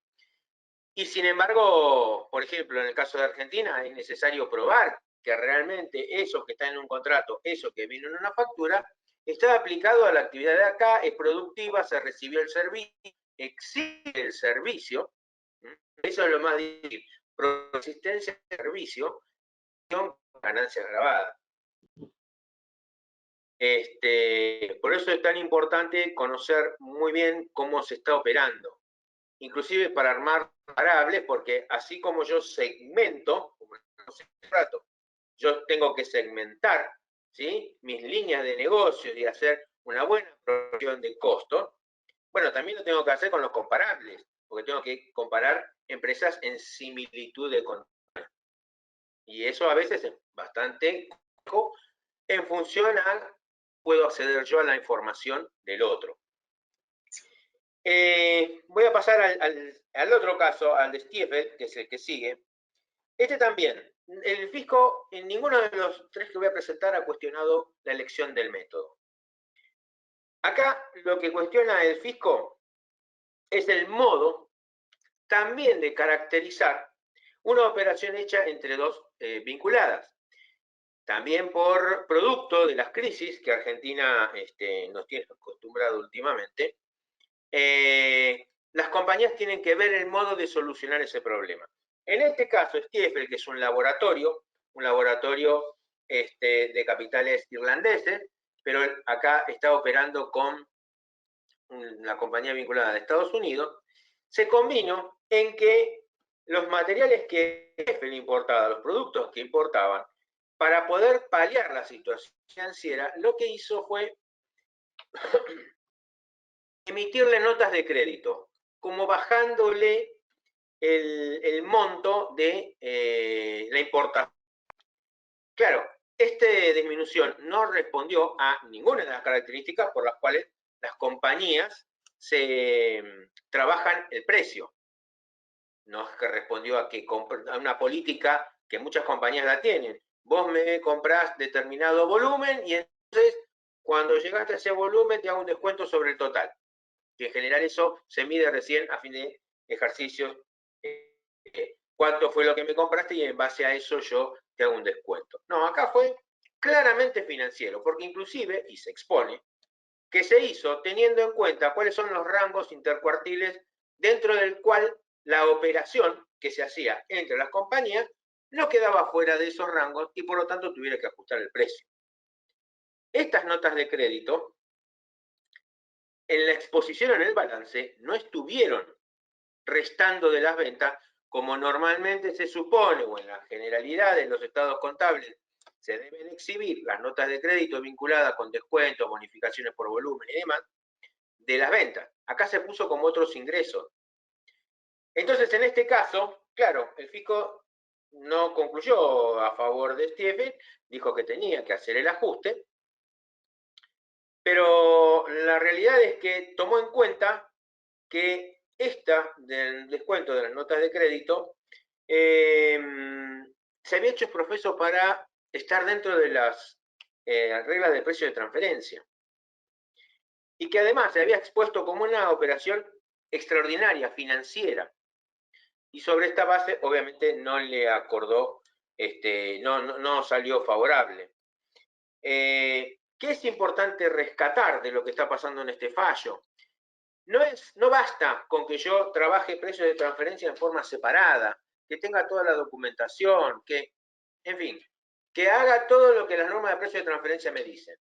y sin embargo, por ejemplo, en el caso de Argentina, es necesario probar que realmente eso que está en un contrato, eso que vino en una factura, está aplicado a la actividad de acá, es productiva, se recibió el servicio, existe el servicio. Eso es lo más difícil. Existencia de servicio con ganancias grabadas. Por eso es tan importante conocer muy bien cómo se está operando. Inclusive para armar variables, porque así como yo segmento, como yo tengo que segmentar, ¿sí?, mis líneas de negocio y hacer una buena proyección de costo. Bueno, también lo tengo que hacer con los comparables, porque tengo que comparar empresas en similitud de condiciones. Y eso a veces es bastante complejo en función a puedo acceder yo a la información del otro. Voy a pasar al otro caso, al de Stiefel, que es el que sigue. Este también, el fisco, en ninguno de los tres que voy a presentar ha cuestionado la elección del método. Acá lo que cuestiona el fisco es el modo también de caracterizar una operación hecha entre dos vinculadas. También por producto de las crisis que Argentina nos tiene acostumbrado últimamente, las compañías tienen que ver el modo de solucionar ese problema. En este caso, Stiefel, que es un laboratorio de capitales irlandeses, pero acá está operando con una compañía vinculada de Estados Unidos, se combinó en que los materiales que Stiefel importaba, los productos que importaban, para poder paliar la situación financiera, lo que hizo fue emitirle notas de crédito, como bajándole el monto de la importación. Claro, esta disminución no respondió a ninguna de las características por las cuales las compañías se trabajan el precio. No es que respondió a una política que muchas compañías la tienen. Vos me comprás determinado volumen y entonces cuando llegaste a ese volumen te hago un descuento sobre el total. Y en general eso se mide recién a fin de ejercicios. ¿Cuánto fue lo que me compraste? Y en base a eso yo te hago un descuento. No, acá fue claramente financiero, porque inclusive, y se expone, que se hizo teniendo en cuenta cuáles son los rangos intercuartiles dentro del cual la operación que se hacía entre las compañías no quedaba fuera de esos rangos y por lo tanto tuviera que ajustar el precio. Estas notas de crédito en la exposición en el balance no estuvieron restando de las ventas como normalmente se supone, o en la generalidad de los estados contables se deben exhibir las notas de crédito vinculadas con descuentos, bonificaciones por volumen y demás, de las ventas. Acá se puso como otros ingresos. Entonces, en este caso, claro, el fisco no concluyó a favor de Stiefel, dijo que tenía que hacer el ajuste, pero la realidad es que tomó en cuenta que esta del descuento de las notas de crédito se había hecho profeso para estar dentro de las reglas de precio de transferencia y que además se había expuesto como una operación extraordinaria, financiera, y sobre esta base obviamente no le acordó no salió favorable. ¿Qué es importante rescatar de lo que está pasando en este fallo? No basta con que yo trabaje precios de transferencia en forma separada, que tenga toda la documentación, en fin, que haga todo lo que las normas de precios de transferencia me dicen.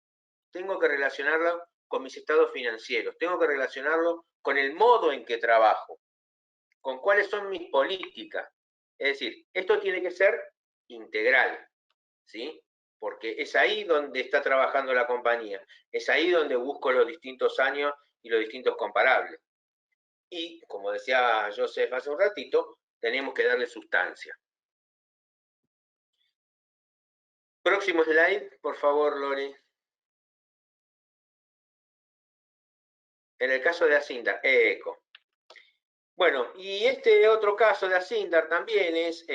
Tengo que relacionarlo con mis estados financieros, tengo que relacionarlo con el modo en que trabajo, con cuáles son mis políticas. Es decir, esto tiene que ser integral, ¿sí? Porque es ahí donde está trabajando la compañía, es ahí donde busco los distintos años y los distintos comparables. Y, como decía Joseph hace un ratito, tenemos que darle sustancia. Próximo slide, por favor, Lore. En el caso de Asindar, eco. Bueno, y este otro caso de Asindar también es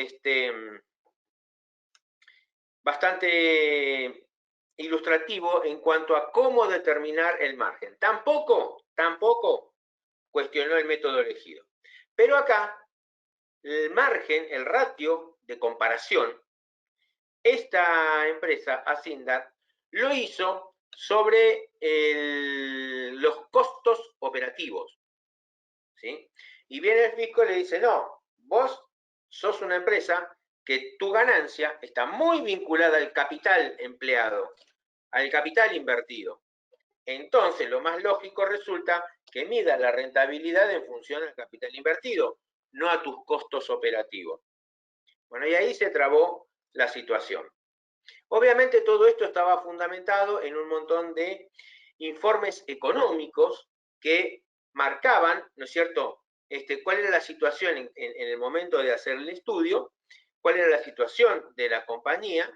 bastante ilustrativo en cuanto a cómo determinar el margen. Tampoco cuestionó el método elegido. Pero acá, el margen, el ratio de comparación, esta empresa, Asindar, lo hizo sobre los costos operativos, ¿sí? Y viene el fisco y le dice, no, vos sos una empresa que tu ganancia está muy vinculada al capital empleado, al capital invertido. Entonces, lo más lógico resulta que mida la rentabilidad en función al capital invertido, no a tus costos operativos. Bueno, y ahí se trabó la situación. Obviamente todo esto estaba fundamentado en un montón de informes económicos que marcaban, ¿no es cierto?, cuál era la situación en el momento de hacer el estudio, cuál era la situación de la compañía,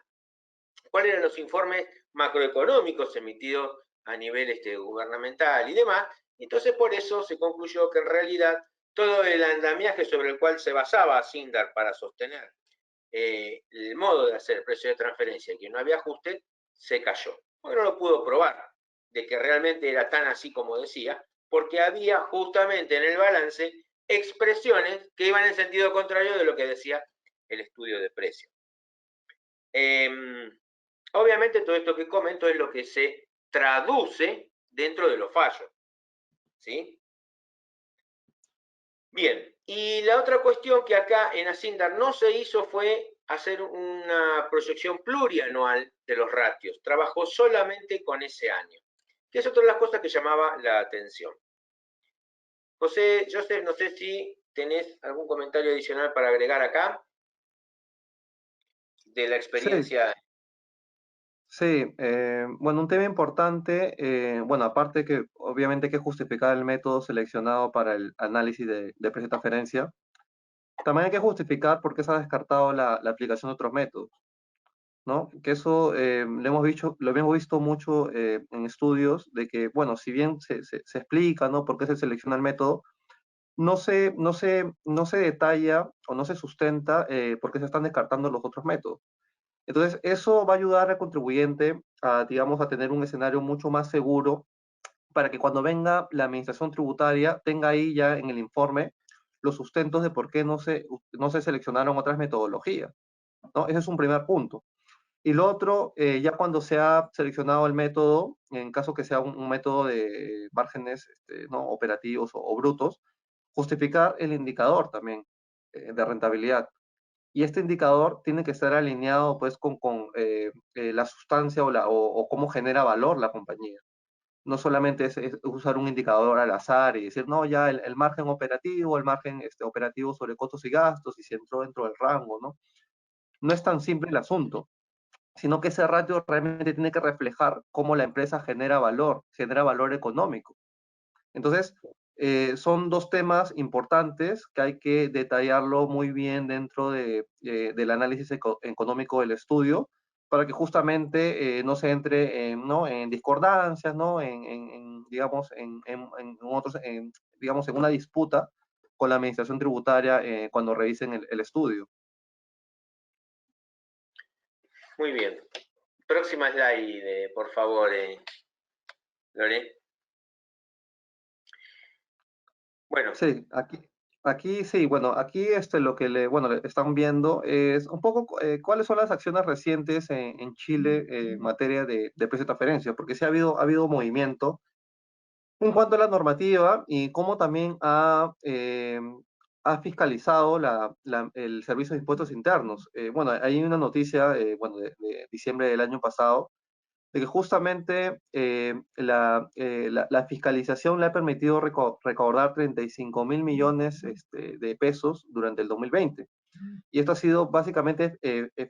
cuáles eran los informes macroeconómicos emitidos a nivel gubernamental y demás. Entonces, por eso se concluyó que en realidad todo el andamiaje sobre el cual se basaba Asindar para sostener el modo de hacer el precio de transferencia, que no había ajuste, se cayó. Porque no lo pudo probar de que realmente era tan así como decía, porque había justamente en el balance expresiones que iban en sentido contrario de lo que decía el estudio de precios. Obviamente todo esto que comento es lo que se traduce dentro de los fallos, ¿sí? Bien, y la otra cuestión que acá en Asindar no se hizo fue hacer una proyección plurianual de los ratios. Trabajó solamente con ese año, que es otra de las cosas que llamaba la atención. Joseph, no sé si tenés algún comentario adicional para agregar acá de la experiencia. Sí, bueno, un tema importante, bueno, aparte que obviamente hay que justificar el método seleccionado para el análisis de precio de transferencia, también hay que justificar por qué se ha descartado la aplicación de otros métodos, ¿no? Que eso lo hemos visto mucho en estudios de que, bueno, si bien se explica, ¿no? Por qué se selecciona el método, no se detalla o no se sustenta por qué se están descartando los otros métodos. Entonces, eso va a ayudar al contribuyente a, digamos, a tener un escenario mucho más seguro para que cuando venga la administración tributaria tenga ahí ya en el informe los sustentos de por qué no se seleccionaron otras metodologías, ¿no? Ese es un primer punto. Y lo otro, ya cuando se ha seleccionado el método, en caso que sea un método de márgenes ¿no? operativos o brutos, justificar el indicador también de rentabilidad. Y este indicador tiene que estar alineado pues con la sustancia o cómo genera valor la compañía. No solamente es usar un indicador al azar y decir, no, ya el margen operativo, el margen operativo sobre costos y gastos, y si entró dentro del rango, ¿no? No es tan simple el asunto, sino que ese ratio realmente tiene que reflejar cómo la empresa genera valor económico. Entonces, son dos temas importantes que hay que detallarlo muy bien dentro del análisis económico del estudio para que justamente no se entre ¿no? en discordancias, ¿no? digamos, digamos, en una disputa con la administración tributaria cuando revisen el estudio. Muy bien. Próxima slide, por favor, Lore. Bueno. Sí, aquí Aquí sí, bueno, aquí lo que le están viendo es un poco cuáles son las acciones recientes en Chile en materia de precio de transferencia, porque sí ha habido movimiento en cuanto a la normativa y cómo también ha fiscalizado el Servicio de Impuestos Internos. Bueno, hay una noticia, de diciembre del año pasado, de que justamente la fiscalización le ha permitido recaudar 35.000 millones de pesos durante el 2020. Y esto ha sido básicamente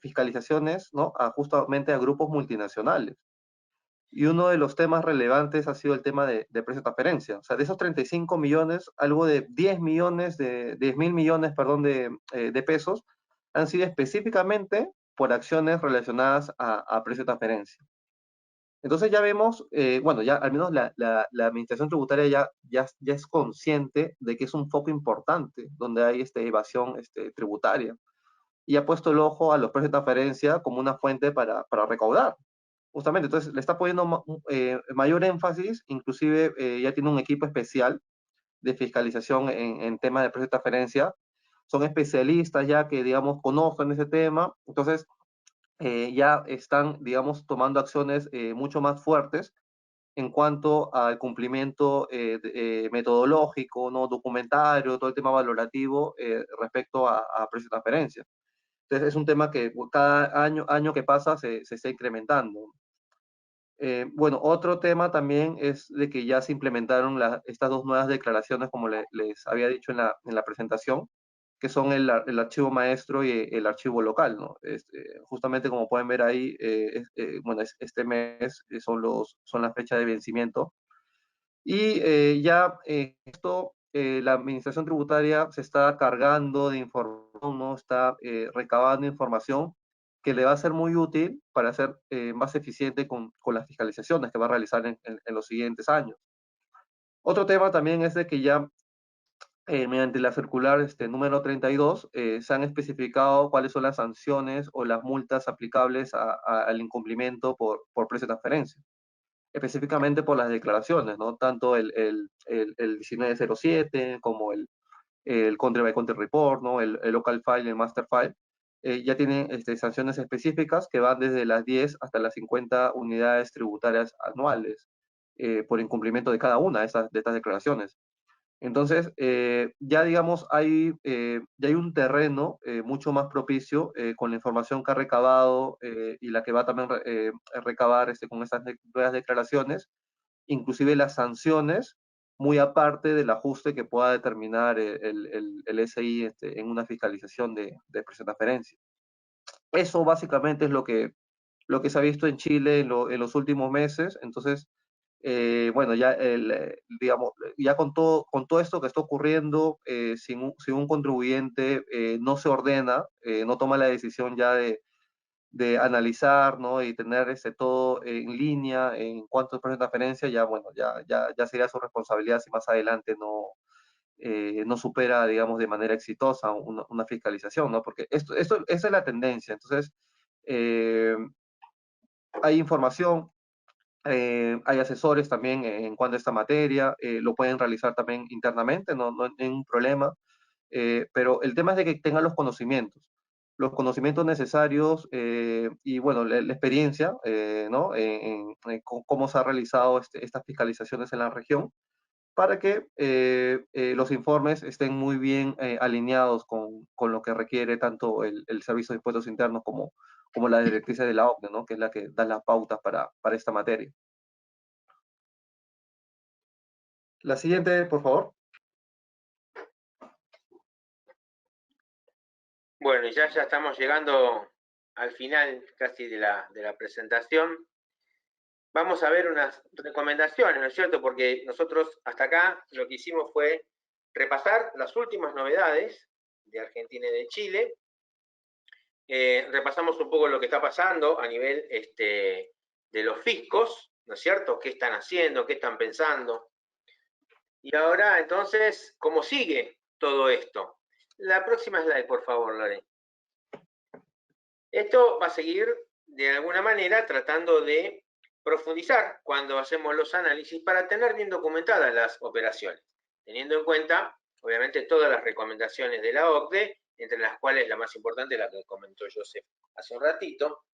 fiscalizaciones, ¿no? Justamente a grupos multinacionales. Y uno de los temas relevantes ha sido el tema de precio de transferencia. O sea, de esos 35 millones, algo de 10 millones, 10.000 millones, perdón, de pesos han sido específicamente por acciones relacionadas a precio de transferencia. Entonces ya vemos, ya al menos la administración tributaria ya es consciente de que es un foco importante donde hay evasión tributaria y ha puesto el ojo a los precios de transferencia como una fuente para recaudar. Justamente, entonces le está poniendo mayor énfasis, inclusive ya tiene un equipo especial de fiscalización en temas de precios de transferencia. Son especialistas ya que, digamos, conocen ese tema. Entonces, ya están, digamos, tomando acciones mucho más fuertes en cuanto al cumplimiento metodológico, ¿no? Documentario, todo el tema valorativo respecto a precios de transferencia. Entonces, es un tema que cada año que pasa se está incrementando. Bueno, otro tema también es de que ya se implementaron estas dos nuevas declaraciones, como les había dicho en la presentación, que son el archivo maestro y el archivo local, ¿no? Justamente como pueden ver ahí, este mes son la fecha de vencimiento. Y la administración tributaria se está cargando de información, ¿no? Está recabando información que le va a ser muy útil para ser más eficiente con las fiscalizaciones que va a realizar en los siguientes años. Otro tema también es de que ya mediante la circular número 32 se han especificado cuáles son las sanciones o las multas aplicables al incumplimiento por precio de transferencia, específicamente por las declaraciones, ¿no? Tanto el 1907 como el Country by Country Report, ¿no? El Local File y el Master File, ya tienen sanciones específicas que van desde las 10 hasta las 50 unidades tributarias anuales por incumplimiento de cada una de estas declaraciones. Entonces, ya digamos, ya hay un terreno mucho más propicio con la información que ha recabado y la que va también a recabar con estas nuevas declaraciones, inclusive las sanciones, muy aparte del ajuste que pueda determinar el SI en una fiscalización de precio de transferencia. Eso básicamente es lo que se ha visto en Chile en los últimos meses. Entonces, digamos, ya con todo esto que está ocurriendo, si un contribuyente no se ordena, no toma la decisión ya de analizar, ¿no? Y tener todo en línea en cuanto a precio de transferencia, ya sería su responsabilidad si más adelante no supera, digamos, de manera exitosa una fiscalización, ¿no? Porque esa es la tendencia. Entonces, hay información, hay asesores también en cuanto a esta materia, lo pueden realizar también internamente, no hay ningún problema, pero el tema es de que tengan los conocimientos necesarios y, bueno, la experiencia, ¿no? En cómo se ha realizado estas fiscalizaciones en la región, para que los informes estén muy bien alineados con lo que requiere tanto el Servicio de Impuestos Internos como las directrices de la OCDE, ¿no? Que es la que da las pautas para esta materia. La siguiente, por favor. Bueno, ya estamos llegando al final casi de la presentación. Vamos a ver unas recomendaciones, ¿no es cierto? Porque nosotros hasta acá lo que hicimos fue repasar las últimas novedades de Argentina y de Chile. Repasamos un poco lo que está pasando a nivel de los fiscos, ¿no es cierto? ¿Qué están haciendo? ¿Qué están pensando? Y ahora, entonces, ¿cómo sigue todo esto? La próxima slide, por favor, Lore. Esto va a seguir, de alguna manera, tratando de profundizar cuando hacemos los análisis para tener bien documentadas las operaciones, teniendo en cuenta, obviamente todas las recomendaciones de la OCDE, entre las cuales la más importante es la que comentó Joseph hace un ratito.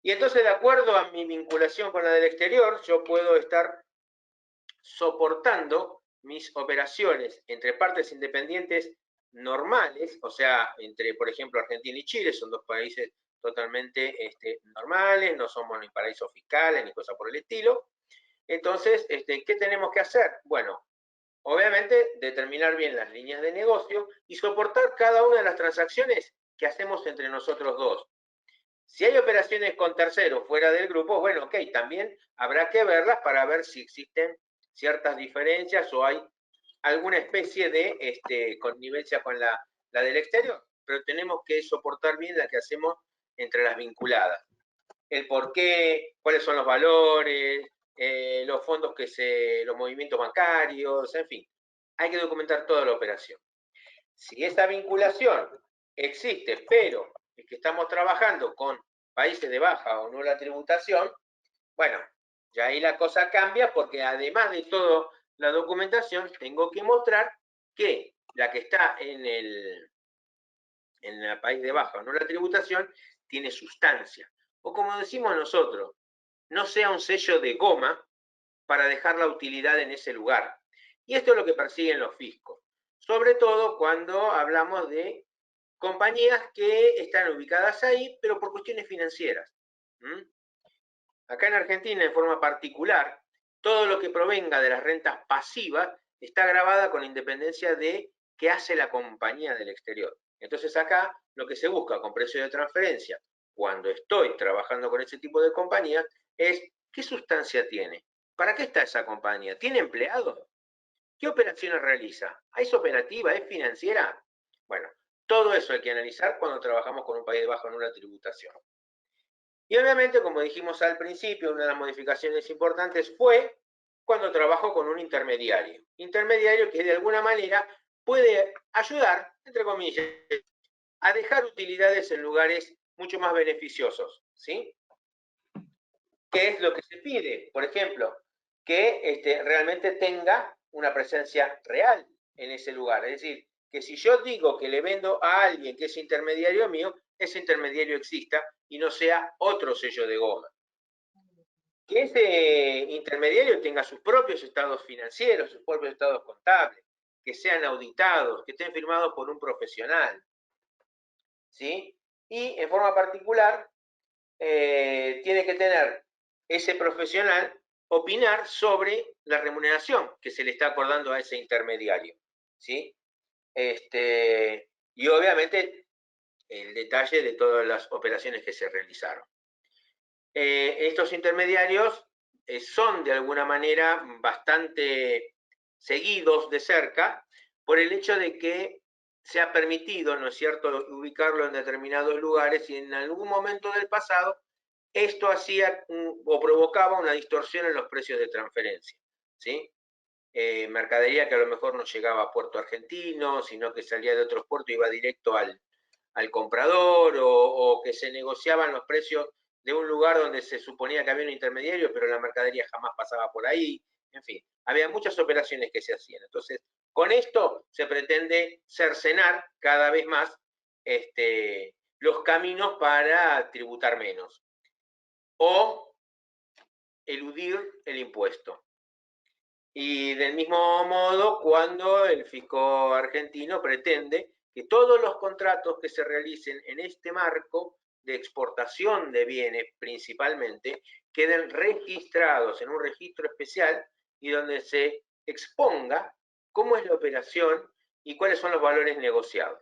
Y entonces, de acuerdo a mi vinculación con la del exterior, yo puedo estar soportando mis operaciones entre partes independientes normales, o sea, entre, por ejemplo, Argentina y Chile, son dos países totalmente normales, no somos ni paraísos fiscales ni cosa por el estilo. Entonces, ¿qué tenemos que hacer? Bueno, obviamente, determinar bien las líneas de negocio y soportar cada una de las transacciones que hacemos entre nosotros dos. Si hay operaciones con terceros fuera del grupo, bueno, ok, también habrá que verlas para ver si existen ciertas diferencias o hay alguna especie de connivencia con la del exterior, pero tenemos que soportar bien la que hacemos entre las vinculadas. El por qué, cuáles son los valores, los fondos los movimientos bancarios, en fin, hay que documentar toda la operación. Si esa vinculación existe, pero es que estamos trabajando con países de baja o nula tributación, bueno, ya ahí la cosa cambia porque además de toda la documentación, tengo que mostrar que la que está en el país de baja o nula tributación tiene sustancia. O como decimos nosotros, no sea un sello de goma para dejar la utilidad en ese lugar. Y esto es lo que persiguen los fiscos. Sobre todo cuando hablamos de compañías que están ubicadas ahí, pero por cuestiones financieras. Acá en Argentina, en forma particular, todo lo que provenga de las rentas pasivas está grabada con independencia de qué hace la compañía del exterior. Entonces acá lo que se busca con precio de transferencia, cuando estoy trabajando con ese tipo de compañías, es qué sustancia tiene. ¿Para qué está esa compañía? ¿Tiene empleados? ¿Qué operaciones realiza? ¿Es operativa? ¿Es financiera? Bueno, todo eso hay que analizar cuando trabajamos con un país de baja o nula tributación. Y obviamente, como dijimos al principio, una de las modificaciones importantes fue cuando trabajo con un intermediario. Intermediario que de alguna manera puede ayudar, entre comillas, a dejar utilidades en lugares mucho más beneficiosos, ¿sí? ¿Qué es lo que se pide? Por ejemplo, que realmente tenga una presencia real en ese lugar. Es decir, que si yo digo que le vendo a alguien que es intermediario mío, ese intermediario exista y no sea otro sello de goma. Que ese intermediario tenga sus propios estados financieros, sus propios estados contables, que sean auditados, que estén firmados por un profesional. ¿Sí? Y en forma particular, tiene que tener ese profesional opinar sobre la remuneración que se le está acordando a ese intermediario. ¿Sí? Y obviamente el detalle de todas las operaciones que se realizaron. Estos intermediarios son de alguna manera bastante seguidos de cerca por el hecho de que se ha permitido, ¿no es cierto?, ubicarlo en determinados lugares y en algún momento del pasado esto hacía o provocaba una distorsión en los precios de transferencia, ¿sí? Mercadería que a lo mejor no llegaba a puerto argentino, sino que salía de otros puertos y iba directo al comprador, o que se negociaban los precios de un lugar donde se suponía que había un intermediario, pero la mercadería jamás pasaba por ahí. En fin, había muchas operaciones que se hacían. Entonces, con esto se pretende cercenar cada vez más los caminos para tributar menos o eludir el impuesto. Y del mismo modo, cuando el fisco argentino pretende que todos los contratos que se realicen en este marco de exportación de bienes principalmente queden registrados en un registro especial y donde se exponga cómo es la operación y cuáles son los valores negociados.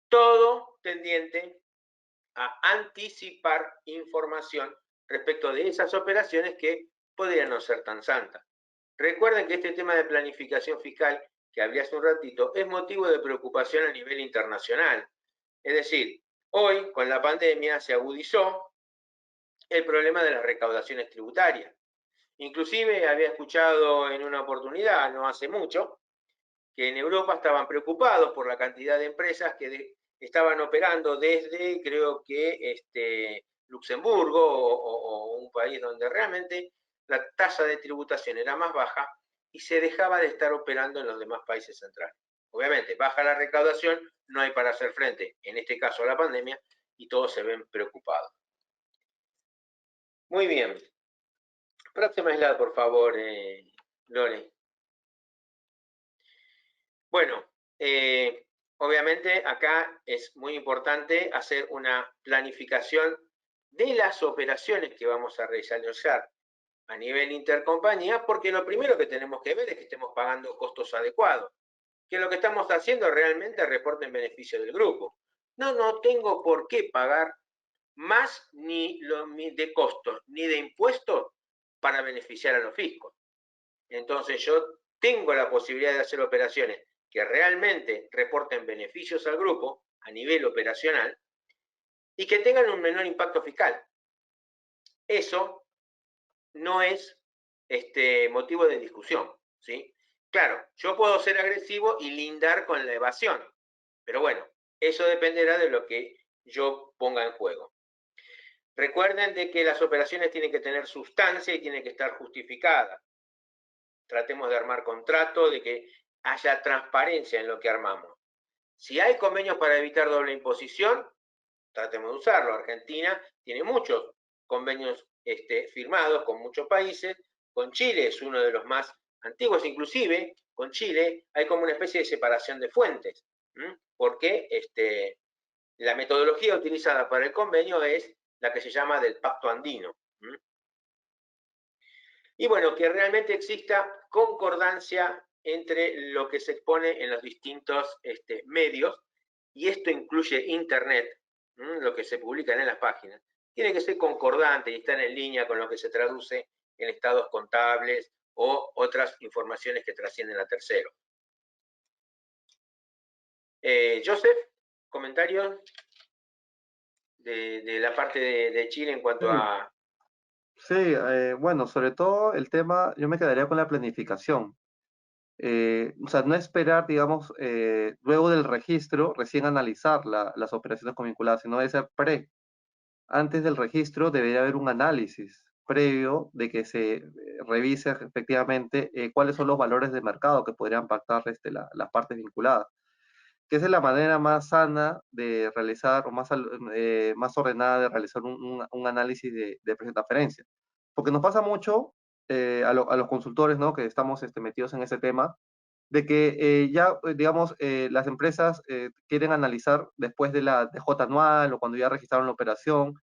Todo tendiente a anticipar información respecto de esas operaciones que podrían no ser tan santas. Recuerden que este tema de planificación fiscal que hablé hace un ratito es motivo de preocupación a nivel internacional. Es decir, hoy con la pandemia se agudizó el problema de las recaudaciones tributarias. Inclusive había escuchado en una oportunidad, no hace mucho, que en Europa estaban preocupados por la cantidad de empresas que estaban operando desde, creo que Luxemburgo o un país donde realmente la tasa de tributación era más baja y se dejaba de estar operando en los demás países centrales. Obviamente, baja la recaudación, no hay para hacer frente, en este caso a la pandemia, y todos se ven preocupados. Muy bien. Próxima slide, por favor, Lore. Bueno, obviamente acá es muy importante hacer una planificación de las operaciones que vamos a realizar a nivel intercompañía, porque lo primero que tenemos que ver es que estemos pagando costos adecuados, que lo que estamos haciendo realmente reporte en beneficio del grupo. No tengo por qué pagar más ni de costos ni de impuestos para beneficiar a los fiscos. Entonces yo tengo la posibilidad de hacer operaciones que realmente reporten beneficios al grupo a nivel operacional y que tengan un menor impacto fiscal. Eso no es motivo de discusión, ¿sí? Claro, yo puedo ser agresivo y lindar con la evasión, pero bueno, eso dependerá de lo que yo ponga en juego. Recuerden de que las operaciones tienen que tener sustancia y tienen que estar justificadas. Tratemos de armar contratos, de que haya transparencia en lo que armamos. Si hay convenios para evitar doble imposición, tratemos de usarlo. Argentina tiene muchos convenios firmados con muchos países. Con Chile es uno de los más antiguos, inclusive con Chile hay como una especie de separación de fuentes, porque la metodología utilizada para el convenio es la que se llama del Pacto Andino. Y bueno, que realmente exista concordancia entre lo que se expone en los distintos medios, y esto incluye Internet, lo que se publica en las páginas, tiene que ser concordante y estar en línea con lo que se traduce en estados contables o otras informaciones que trascienden a terceros. Joseph, comentarios de la parte de Chile en cuanto a... Sí, bueno, sobre todo el tema, yo me quedaría con la planificación. O sea, no esperar, digamos, luego del registro, recién analizar las operaciones convinculadas, sino ese antes del registro debería haber un análisis previo de que se revise efectivamente cuáles son los valores de mercado que podrían pactar las partes vinculadas, que esa es la manera más sana de realizar o más ordenada de realizar un análisis de precio de transferencia. Porque nos pasa mucho a los consultores, ¿no? Que estamos metidos en ese tema, de que ya, digamos, las empresas quieren analizar después de la DJ anual o cuando ya registraron la operación,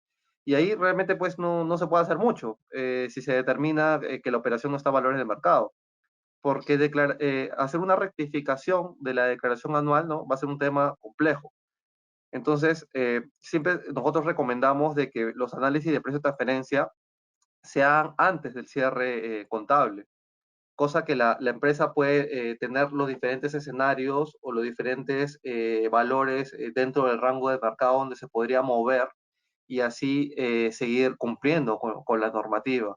y ahí realmente pues no se puede hacer mucho si se determina que la operación no está a valores de mercado, porque hacer una rectificación de la declaración anual, ¿no? Va a ser un tema complejo. Entonces, siempre nosotros recomendamos de que los análisis de precio de transferencia sean antes del cierre contable, cosa que la empresa puede tener los diferentes escenarios o los diferentes valores dentro del rango de mercado donde se podría mover y así seguir cumpliendo con la normativa.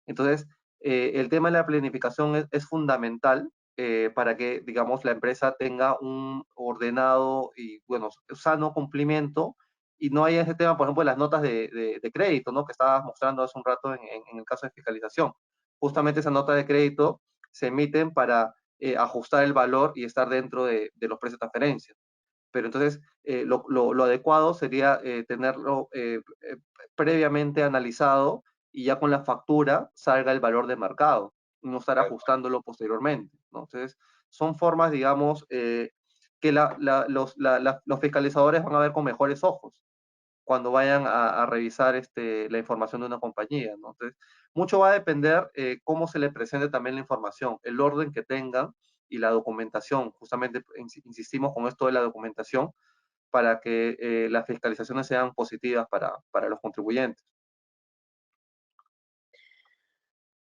Entonces, el tema de la planificación es fundamental para que, digamos, la empresa tenga un ordenado y, bueno, sano cumplimiento y no haya ese tema, por ejemplo, de las notas de crédito, ¿no? Que estabas mostrando hace un rato en el caso de fiscalización. Justamente esa nota de crédito se emiten para ajustar el valor y estar dentro de los precios de transferencia. Pero entonces lo adecuado sería tenerlo previamente analizado y ya con la factura salga el valor de mercado, no estar ajustándolo posteriormente, ¿no? Entonces, son formas, digamos, que los fiscalizadores van a ver con mejores ojos cuando vayan a revisar la información de una compañía, ¿no? Entonces, mucho va a depender cómo se le presente también la información, el orden que tengan y la documentación. Justamente insistimos con esto de la documentación para que las fiscalizaciones sean positivas para los contribuyentes.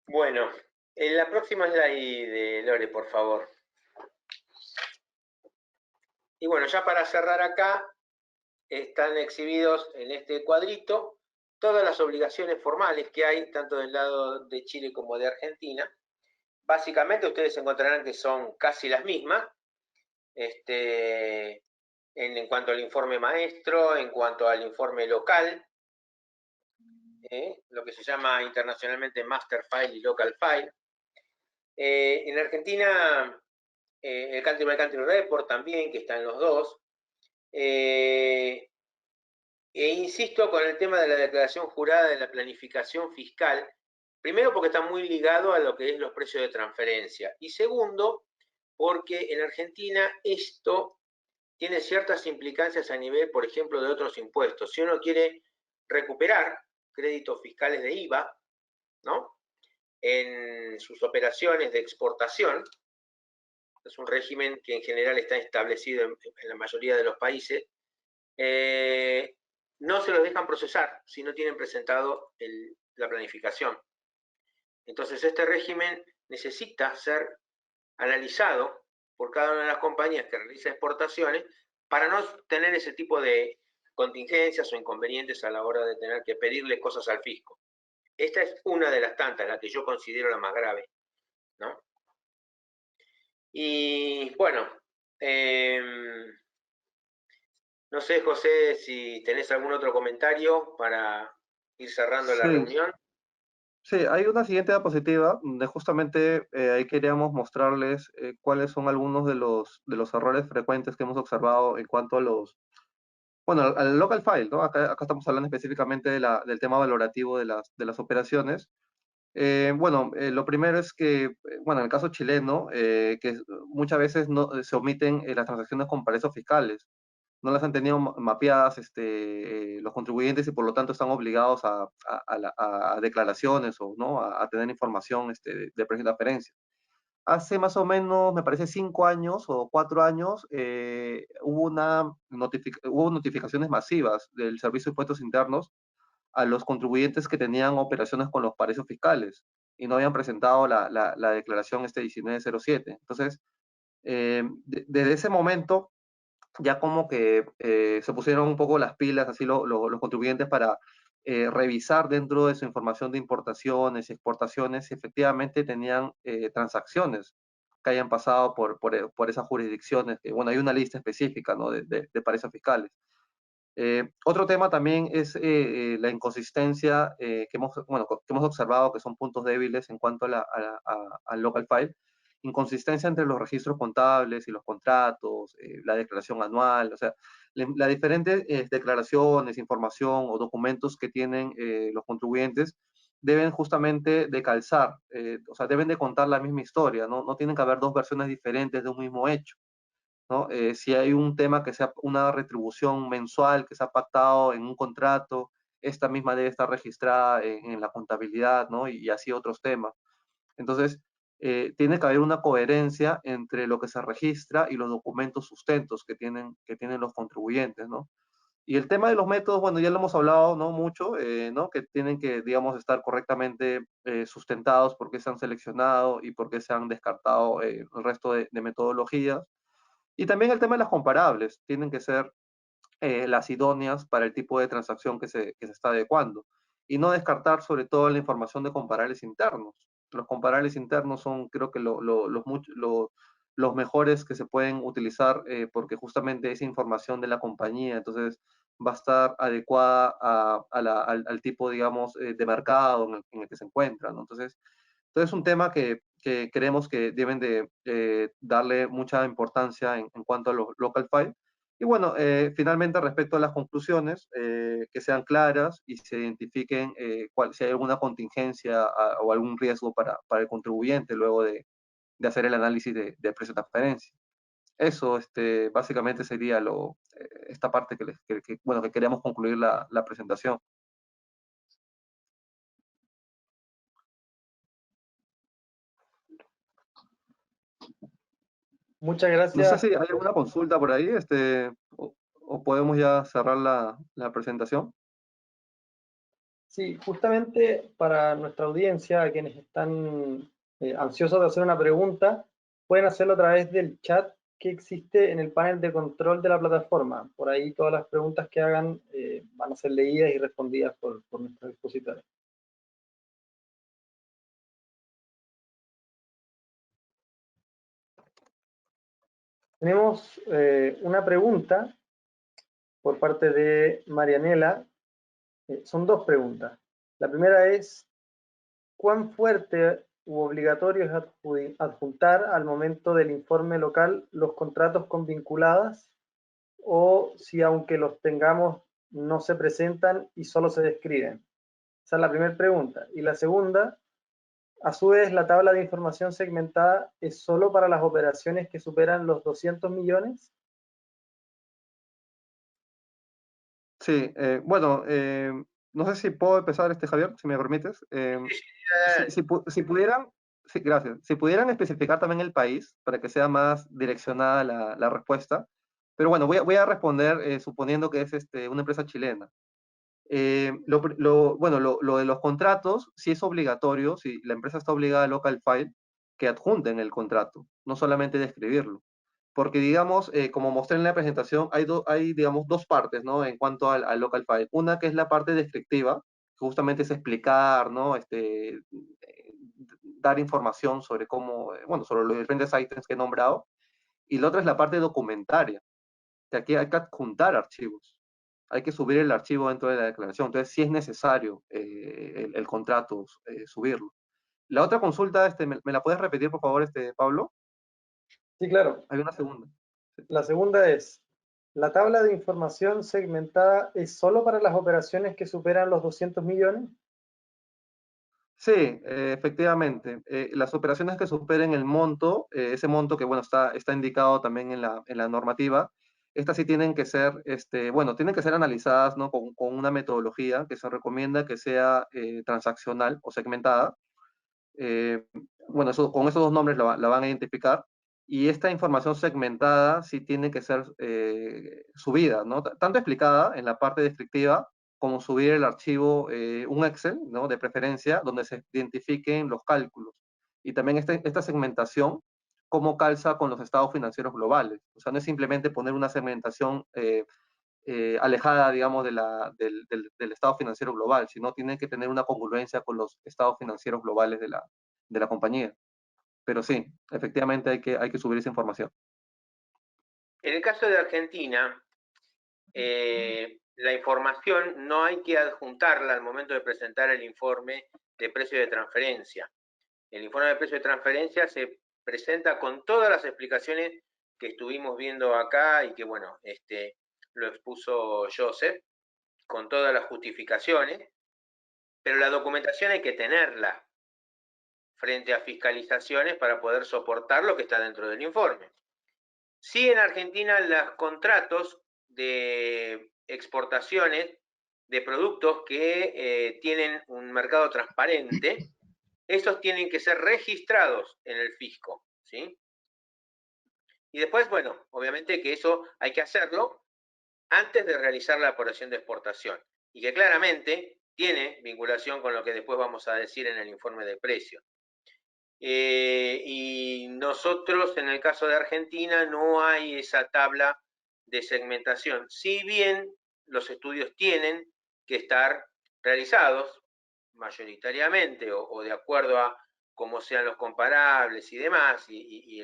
Bueno, en la próxima slide de Lore, por favor. Y bueno, ya para cerrar acá, están exhibidos en este cuadrito todas las obligaciones formales que hay, tanto del lado de Chile como de Argentina. Básicamente ustedes encontrarán que son casi las mismas, en cuanto al informe maestro, en cuanto al informe local, lo que se llama internacionalmente Master File y Local File. En Argentina el Country by Country Report también, que está en los dos. E insisto con el tema de la declaración jurada de la planificación fiscal, primero porque está muy ligado a lo que es los precios de transferencia, y segundo, porque en Argentina esto tiene ciertas implicancias a nivel, por ejemplo, de otros impuestos. Si uno quiere recuperar créditos fiscales de IVA, ¿no?, en sus operaciones de exportación, es un régimen que en general está establecido en la mayoría de los países, no se los dejan procesar si no tienen presentado la planificación. Entonces este régimen necesita ser analizado por cada una de las compañías que realiza exportaciones para no tener ese tipo de contingencias o inconvenientes a la hora de tener que pedirle cosas al fisco. Esta es una de las tantas, la que yo considero la más grave, ¿no? Y bueno, no sé, José, si tenés algún otro comentario para ir cerrando la reunión. Sí, hay una siguiente diapositiva donde justamente ahí queríamos mostrarles cuáles son algunos de los errores frecuentes que hemos observado en cuanto a bueno, al local file, ¿no? Acá estamos hablando específicamente del tema valorativo de las operaciones. Bueno, lo primero es que, bueno, en el caso chileno, que muchas veces se omiten las transacciones con paraísos fiscales. No las han tenido mapeadas los contribuyentes y por lo tanto están obligados a declaraciones o ¿no? a tener información de precio de transferencia. Hace más o menos, me parece, 5 años o 4 años, hubo notificaciones masivas del Servicio de Impuestos Internos a los contribuyentes que tenían operaciones con los paraísos fiscales y no habían presentado la declaración 1907. Entonces, desde ese momento, ya como que se pusieron un poco las pilas, así los contribuyentes, para revisar dentro de su información de importaciones y exportaciones si efectivamente tenían transacciones que hayan pasado por esas jurisdicciones. Bueno, hay una lista específica, ¿no?, de paraísos fiscales. Otro tema también es la inconsistencia que hemos observado, que son puntos débiles en cuanto al local file. Inconsistencia entre los registros contables y los contratos, la declaración anual, o sea, las diferentes declaraciones, información o documentos que tienen los contribuyentes deben justamente de calzar, o sea, deben de contar la misma historia, ¿no? No tienen que haber dos versiones diferentes de un mismo hecho, ¿no? Si hay un tema que sea una retribución mensual que se ha pactado en un contrato, esta misma debe estar registrada en la contabilidad, ¿no? Y así otros temas. Entonces, tiene que haber una coherencia entre lo que se registra y los documentos sustentos que tienen los contribuyentes, ¿no? Y el tema de los métodos, bueno, ya lo hemos hablado, ¿no?, mucho, ¿no?, que tienen que, digamos, estar correctamente sustentados, por qué se han seleccionado y por qué se han descartado el resto de metodologías. Y también el tema de las comparables, tienen que ser las idóneas para el tipo de transacción que se está adecuando. Y no descartar sobre todo la información de comparables internos. Los comparables internos son, creo que, los mejores que se pueden utilizar porque justamente esa información de la compañía, entonces va a estar adecuada al tipo, digamos, de mercado en el que se encuentra, ¿no? Entonces es un tema que creemos que deben de darle mucha importancia en cuanto a los local file. Y bueno, finalmente respecto a las conclusiones, que sean claras y se identifiquen si hay alguna contingencia o algún riesgo para el contribuyente luego de hacer el análisis de precio de transferencia. Eso básicamente sería esta parte que queríamos concluir la presentación. Muchas No sé gracias. si hay alguna consulta por ahí, o podemos ya cerrar la presentación. Sí, justamente para nuestra audiencia, a quienes están ansiosos de hacer una pregunta, pueden hacerlo a través del chat que existe en el panel de control de la plataforma. Por ahí todas las preguntas que hagan van a ser leídas y respondidas por nuestros expositores. Tenemos una pregunta por parte de Marianela. Son dos preguntas. La primera es, ¿cuán fuerte u obligatorio es adjuntar al momento del informe local los contratos con vinculadas, o si aunque los tengamos no se presentan y solo se describen? Esa es la primera pregunta. Y la segunda, a su vez, la tabla de información segmentada es solo para las operaciones que superan los 200 millones. Sí, bueno, no sé si puedo empezar, Javier, si me permites. Si pudieran, sí, gracias. Si pudieran especificar también el país para que sea más direccionada la respuesta. Pero bueno, voy a responder suponiendo que es una empresa chilena. Bueno, lo de los contratos, sí es obligatorio, si la empresa está obligada a local file, que adjunten el contrato, no solamente describirlo. Porque, digamos, como mostré en la presentación, hay digamos, dos partes, ¿no? En cuanto al local file. Una que es la parte descriptiva, que justamente es explicar, ¿no? Dar información sobre cómo, bueno, sobre los diferentes items que he nombrado. Y la otra es la parte documentaria, que aquí hay que adjuntar archivos. Hay que subir el archivo dentro de la declaración. Entonces, sí es necesario el contrato subirlo. La otra consulta, ¿me la puedes repetir, por favor, Pablo? Sí, claro. Hay una segunda. La segunda es, ¿la tabla de información segmentada es solo para las operaciones que superan los 200 millones? Sí, efectivamente. Las operaciones que superen el monto, ese monto que, bueno, está indicado también en la normativa, estas sí tienen que ser, bueno, tienen que ser analizadas, ¿no? Con una metodología que se recomienda que sea transaccional o segmentada. Eh, bueno, con esos dos nombres la van a identificar. Y esta información segmentada sí tiene que ser subida, ¿no? Tanto explicada en la parte descriptiva, como subir el archivo, un Excel, ¿no? De preferencia, donde se identifiquen los cálculos. Y también esta segmentación, cómo calza con los estados financieros globales. O sea, no es simplemente poner una segmentación alejada, digamos, del estado financiero global, sino tiene que tener una congruencia con los estados financieros globales de la compañía. Pero sí, efectivamente hay que subir esa información. En el caso de Argentina, la información no hay que adjuntarla al momento de presentar el informe de precio de transferencia. El informe de precio de transferencia se presenta con todas las explicaciones que estuvimos viendo acá y que, bueno, lo expuso Joseph, con todas las justificaciones, pero la documentación hay que tenerla frente a fiscalizaciones para poder soportar lo que está dentro del informe. Sí, en Argentina los contratos de exportaciones de productos que tienen un mercado transparente, esos tienen que ser registrados en el fisco, ¿sí? Y después, bueno, obviamente que eso hay que hacerlo antes de realizar la operación de exportación y que claramente tiene vinculación con lo que después vamos a decir en el informe de precio. Y nosotros, en el caso de Argentina, no hay esa tabla de segmentación. Si bien los estudios tienen que estar realizados mayoritariamente o de acuerdo a cómo sean los comparables y demás, y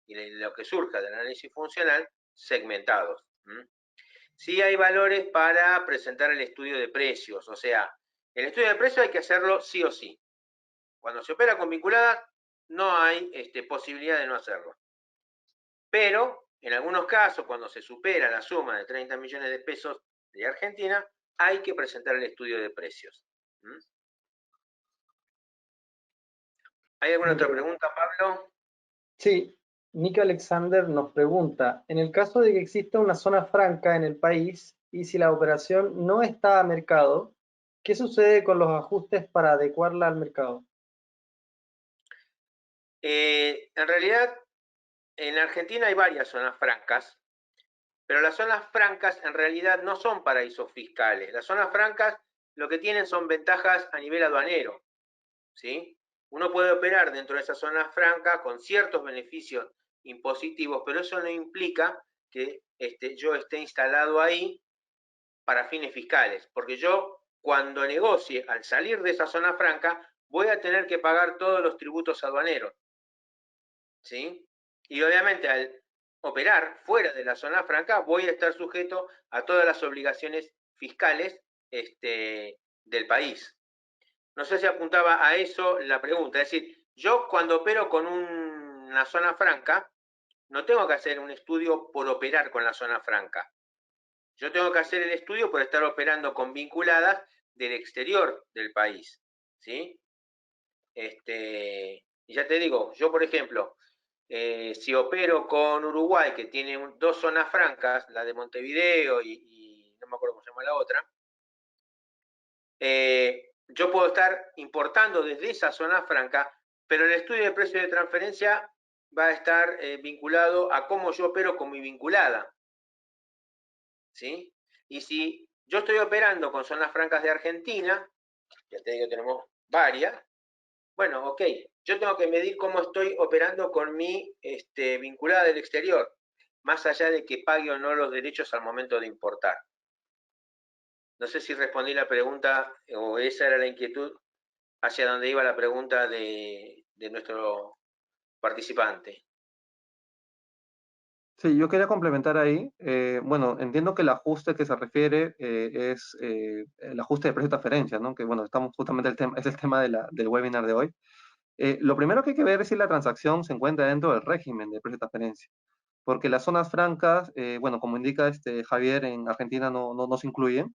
lo que surja del análisis funcional, segmentados. Sí hay valores para presentar el estudio de precios, o sea, el estudio de precios hay que hacerlo sí o sí. Cuando se opera con vinculadas, no hay posibilidad de no hacerlo. Pero, en algunos casos, cuando se supera la suma de 30 millones de pesos de Argentina, hay que presentar el estudio de precios. ¿Hay alguna otra pregunta, Pablo? Sí, Nick Alexander nos pregunta, en el caso de que exista una zona franca en el país y si la operación no está a mercado, ¿qué sucede con los ajustes para adecuarla al mercado? En realidad, en Argentina hay varias zonas francas, pero las zonas francas en realidad no son paraísos fiscales. Las zonas francas lo que tienen son ventajas a nivel aduanero, ¿sí? Uno puede operar dentro de esa zona franca con ciertos beneficios impositivos, pero eso no implica que yo esté instalado ahí para fines fiscales, porque yo cuando negocie al salir de esa zona franca voy a tener que pagar todos los tributos aduaneros, ¿sí? Y obviamente al operar fuera de la zona franca voy a estar sujeto a todas las obligaciones fiscales del país. No sé si apuntaba a eso la pregunta, es decir, Yo cuando opero con una zona franca, no tengo que hacer un estudio por operar con la zona franca. Yo tengo que hacer el estudio por estar operando con vinculadas del exterior del país, ¿sí? Y ya te digo, yo por ejemplo, si opero con Uruguay, que tiene dos zonas francas, la de Montevideo y no me acuerdo cómo se llama la otra, yo puedo estar importando desde esa zona franca, pero el estudio de precio de transferencia va a estar vinculado a cómo yo opero con mi vinculada, ¿sí? Y si yo estoy operando con zonas francas de Argentina, ya te digo, tenemos varias, bueno, ok, yo tengo que medir cómo estoy operando con mi vinculada del exterior, más allá de que pague o no los derechos al momento de importar. No sé si respondí la pregunta o esa era la inquietud hacia donde iba la pregunta de nuestro participante. Sí, yo quería complementar ahí. Bueno, entiendo que el ajuste que se refiere es el ajuste de precio de transferencia, ¿no? Que bueno, estamos justamente es el tema del webinar de hoy. Lo primero que hay que ver es si la transacción se encuentra dentro del régimen de precio de transferencia, porque las zonas francas, bueno, como indica Javier, en Argentina no se incluyen,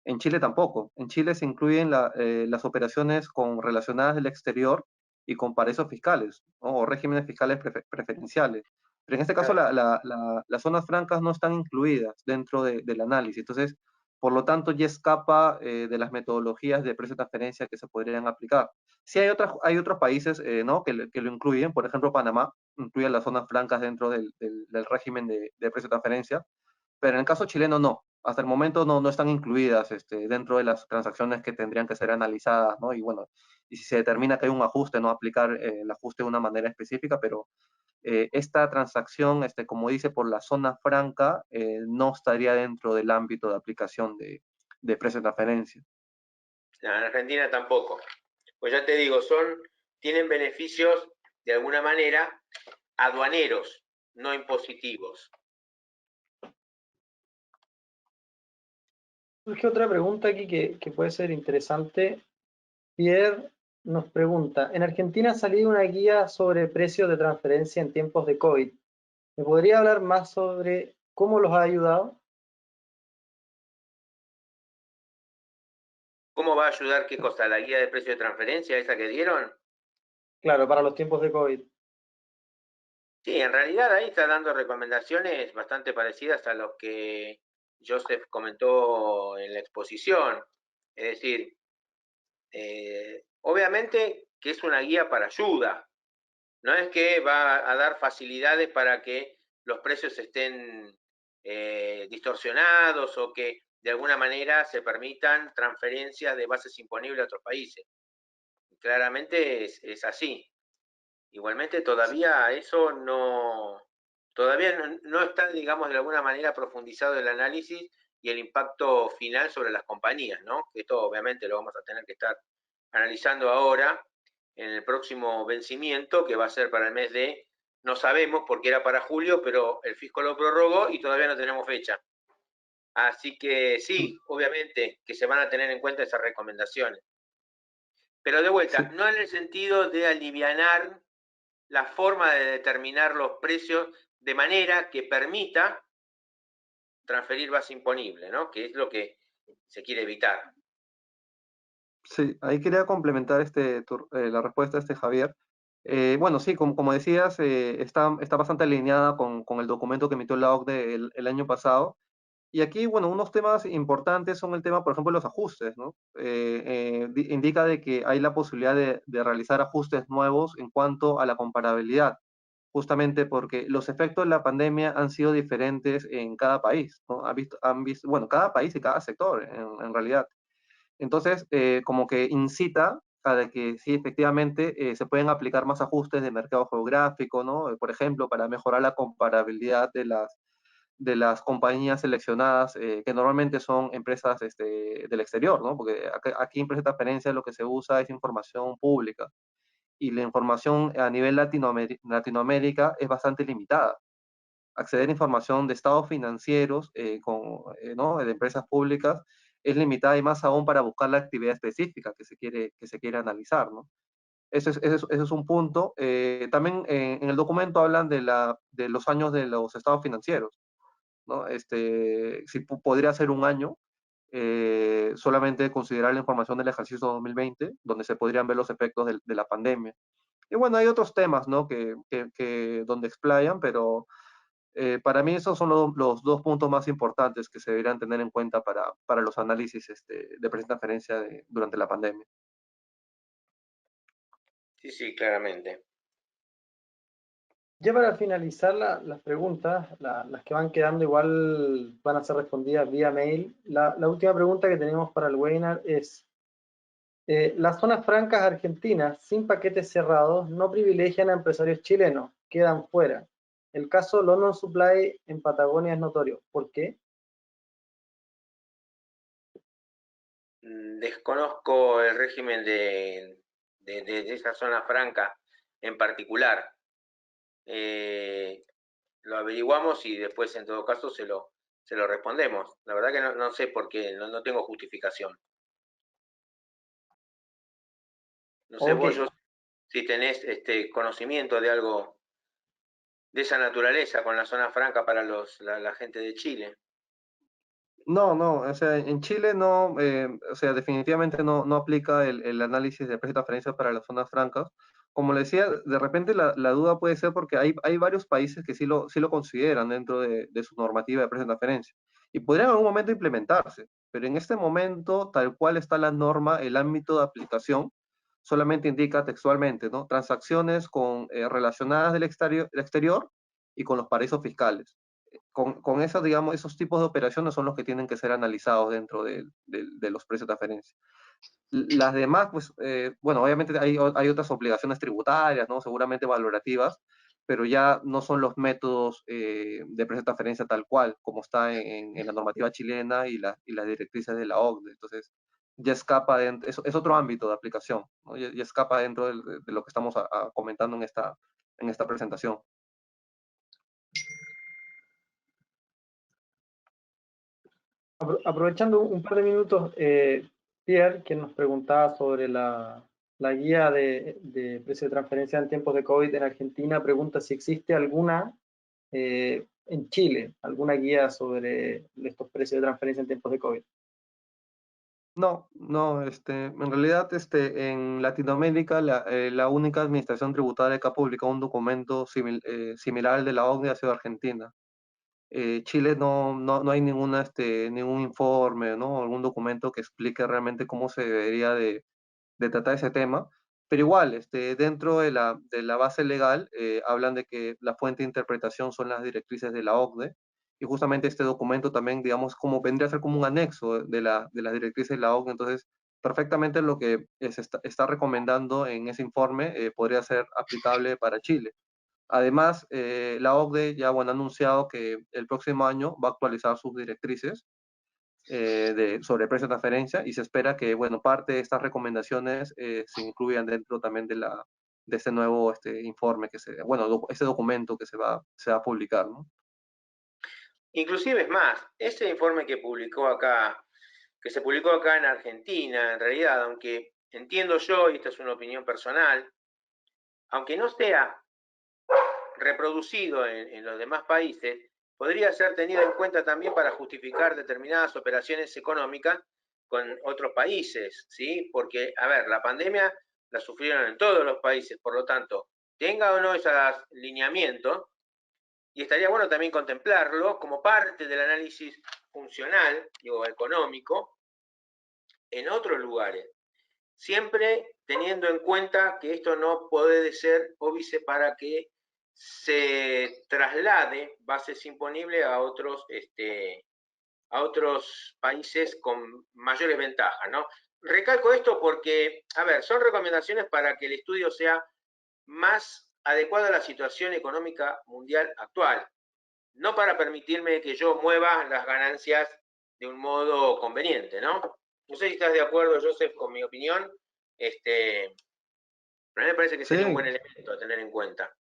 en Chile tampoco. En Chile se incluyen las operaciones relacionadas del exterior y con paraísos fiscales, ¿no? O regímenes fiscales preferenciales. Pero en este caso Claro. las zonas francas no están incluidas dentro del análisis. Entonces, por lo tanto, ya escapa de las metodologías de precio de transferencia que se podrían aplicar. Sí hay otros países ¿no? que lo incluyen. Por ejemplo, Panamá incluye las zonas francas dentro del régimen de precio de transferencia, pero en el caso chileno no. Hasta el momento no están incluidas dentro de las transacciones que tendrían que ser analizadas, ¿no? Y bueno, y si se determina que hay un ajuste, no aplicar el ajuste de una manera específica, pero esta transacción, como dice, por la zona franca, no estaría dentro del ámbito de aplicación de precio de transferencia. En Argentina tampoco. Pues ya te digo, tienen beneficios de alguna manera aduaneros, no impositivos. Surge otra pregunta aquí que puede ser interesante. Pierre nos pregunta, en Argentina ha salido una guía sobre precios de transferencia en tiempos de COVID. ¿Me podría hablar más sobre cómo los ha ayudado? ¿Cómo va a ayudar qué cosa? ¿La guía de precio de transferencia, esa que dieron? Claro, para los tiempos de COVID. Sí, en realidad ahí está dando recomendaciones bastante parecidas a los que Joseph comentó en la exposición. Es decir, obviamente que es una guía para ayuda. No es que va a dar facilidades para que los precios estén distorsionados o que de alguna manera se permitan transferencias de bases imponibles a otros países. Claramente es así. Igualmente todavía eso todavía no está, digamos, de alguna manera profundizado el análisis y el impacto final sobre las compañías, ¿no? Esto obviamente lo vamos a tener que estar analizando ahora en el próximo vencimiento, que va a ser para el mes de, no sabemos porque era para julio, pero el fisco lo prorrogó y todavía no tenemos fecha. Así que sí, obviamente que se van a tener en cuenta esas recomendaciones. Pero de vuelta, Sí. no en el sentido de alivianar la forma de determinar los precios de manera que permita transferir base imponible, ¿no? Que es lo que se quiere evitar. Sí, ahí quería complementar la respuesta de Javier. Bueno, sí, como decías, está bastante alineada con el documento que emitió la OCDE el año pasado. Y aquí, bueno, unos temas importantes son el tema, por ejemplo, de los ajustes, ¿no? Indica de que hay la posibilidad de realizar ajustes nuevos en cuanto a la comparabilidad, justamente porque los efectos de la pandemia han sido diferentes en cada país, ¿no? Bueno, cada país y cada sector, en realidad. Entonces, como que incita a de que sí, efectivamente, se pueden aplicar más ajustes de mercado geográfico, ¿no? Por ejemplo, para mejorar la comparabilidad de las compañías seleccionadas, que normalmente son empresas del exterior, ¿no? Porque aquí en Empresa de Transferencia lo que se usa es información pública y la información a nivel Latinoamérica es bastante limitada. Acceder a información de estados financieros ¿no? de empresas públicas es limitada y más aún para buscar la actividad específica que se quiere analizar, ¿no? ese es un punto. También en el documento hablan de los años de los estados financieros, ¿no? Si podría ser un año, solamente considerar la información del ejercicio 2020, donde se podrían ver los efectos de la pandemia. Y bueno, hay otros temas, ¿no? Donde explayan, pero para mí esos son los dos puntos más importantes que se deberían tener en cuenta para los análisis de presente referencia durante la pandemia. Sí, sí, claramente. Ya para finalizar las preguntas, las que van quedando igual van a ser respondidas vía mail. La última pregunta que tenemos para el webinar es, las zonas francas argentinas sin paquetes cerrados no privilegian a empresarios chilenos, quedan fuera. El caso London Supply en Patagonia es notorio. ¿Por qué? Desconozco el régimen de esa zona franca en particular. Lo averiguamos y después en todo caso se lo respondemos. La verdad que no sé por qué, no tengo justificación. No sé vos, Ok. si tenés conocimiento de algo de esa naturaleza con la zona franca para la gente de Chile. No, o sea, en Chile no, o sea, definitivamente no aplica el análisis de precio de transferencia para las zonas francas. Como le decía, de repente la duda puede ser porque hay varios países que sí lo consideran dentro de su normativa de precio de transferencia y podrían en algún momento implementarse, pero en este momento, tal cual está la norma, el ámbito de aplicación solamente indica textualmente, ¿no? Transacciones relacionadas del exterior y con los paraísos fiscales. Con esos, digamos, esos tipos de operaciones son los que tienen que ser analizados dentro de los precios de transferencia. Las demás, pues, bueno, obviamente hay otras obligaciones tributarias, ¿no? Seguramente valorativas, pero ya no son los métodos de precio de transferencia tal cual, como está en la normativa chilena y las directrices de la OCDE. Entonces, ya escapa, es otro ámbito de aplicación, ¿no? Ya escapa dentro de lo que estamos comentando en esta presentación. Aprovechando un par de minutos, Pierre, que nos preguntaba sobre la guía de precio de transferencia en tiempos de COVID en Argentina, pregunta si existe alguna en Chile, alguna guía sobre estos precios de transferencia en tiempos de COVID. No, en realidad, en Latinoamérica, la única administración tributaria que ha publicado un documento similar al de la OCDE ha sido Argentina. Chile no hay ningún informe, ¿no? Algún documento que explique realmente cómo se debería de tratar ese tema, pero igual, dentro de la base legal, hablan de que la fuente de interpretación son las directrices de la OCDE, y justamente este documento también, digamos, como vendría a ser como un anexo de las directrices de la OCDE, entonces, perfectamente lo que se está recomendando en ese informe podría ser aplicable para Chile. Además, la OCDE ya, bueno, ha anunciado que el próximo año va a actualizar sus directrices sobre precio de transferencia y se espera que, bueno, parte de estas recomendaciones se incluyan dentro también de este nuevo informe este documento que se va a publicar, ¿no? Inclusive es más, ese informe que se publicó acá en Argentina, en realidad, aunque entiendo yo, y esta es una opinión personal, aunque no sea reproducido en los demás países, podría ser tenido en cuenta también para justificar determinadas operaciones económicas con otros países, ¿sí? Porque, a ver, la pandemia la sufrieron en todos los países, por lo tanto, tenga o no esos lineamientos, y estaría bueno también contemplarlo como parte del análisis funcional, digo, económico, en otros lugares. Siempre teniendo en cuenta que esto no puede ser óbice para que se traslade bases imponibles a otros países con mayores ventajas, ¿no? Recalco esto porque, a ver, son recomendaciones para que el estudio sea más adecuado a la situación económica mundial actual, no para permitirme que yo mueva las ganancias de un modo conveniente, ¿no? No sé si estás de acuerdo, Joseph, con mi opinión, pero a mí me parece que sería un Sí, buen elemento a tener en cuenta.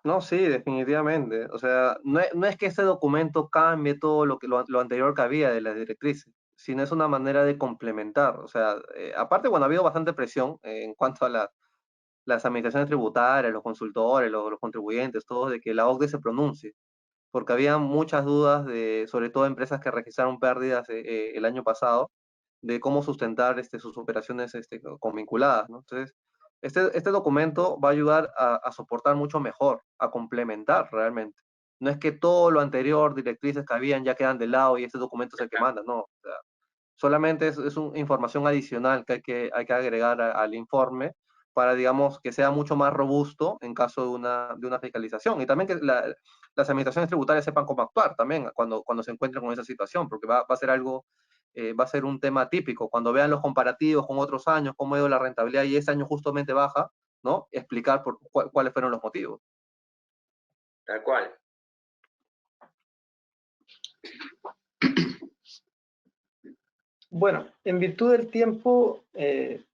no, sí, definitivamente. O sea, no es que este documento cambie todo lo anterior que había de las directrices, sino es una manera de complementar. O sea, aparte, bueno, ha habido bastante presión en cuanto las administraciones tributarias, los consultores, los contribuyentes, todos, de que la OCDE se pronuncie, porque había muchas dudas de, sobre todo empresas que registraron pérdidas el año pasado, de cómo sustentar sus operaciones convinculadas, ¿no? Entonces, este documento va a ayudar a soportar mucho mejor, a complementar realmente. No es que todo lo anterior, directrices que habían, ya quedan de lado y este documento es el que manda, no. O sea, solamente es una información adicional que hay que agregar al informe para, digamos, que sea mucho más robusto en caso de una fiscalización. Y también que las administraciones tributarias sepan cómo actuar también cuando se encuentren con esa situación, porque va a ser algo, va a ser un tema típico. Cuando vean los comparativos con otros años, cómo ha ido la rentabilidad y este año justamente baja, ¿no? Explicar cuáles fueron los motivos. Tal cual. Bueno, en virtud del tiempo,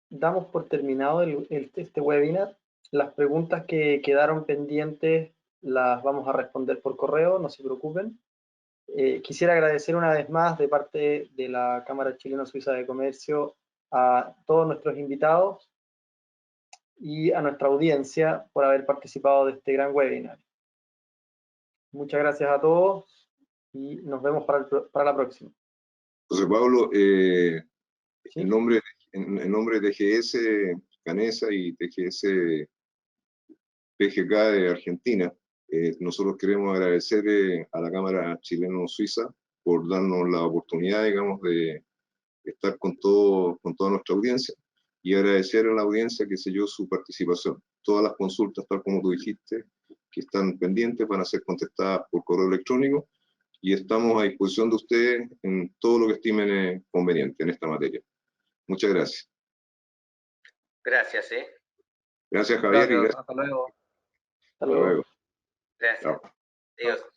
damos por terminado este webinar. Las preguntas que quedaron pendientes las vamos a responder por correo, no se preocupen. Quisiera agradecer una vez más de parte de la Cámara Chileno-Suiza de Comercio a todos nuestros invitados y a nuestra audiencia por haber participado de este gran webinar. Muchas gracias a todos y nos vemos para la próxima. José Pablo, ¿Sí? en nombre de TGS Canesa y TGS PGK de Argentina, nosotros queremos agradecer a la Cámara Chileno-Suiza por darnos la oportunidad, digamos, de estar con toda nuestra audiencia y agradecer a la audiencia que selló su participación. Todas las consultas, tal como tú dijiste, que están pendientes van a ser contestadas por correo electrónico y estamos a disposición de ustedes en todo lo que estimen conveniente en esta materia. Muchas gracias. Gracias, Gracias, Javier. Gracias, Y gracias. hasta luego. Hasta luego. Hasta luego. Gracias. Chao. Adiós.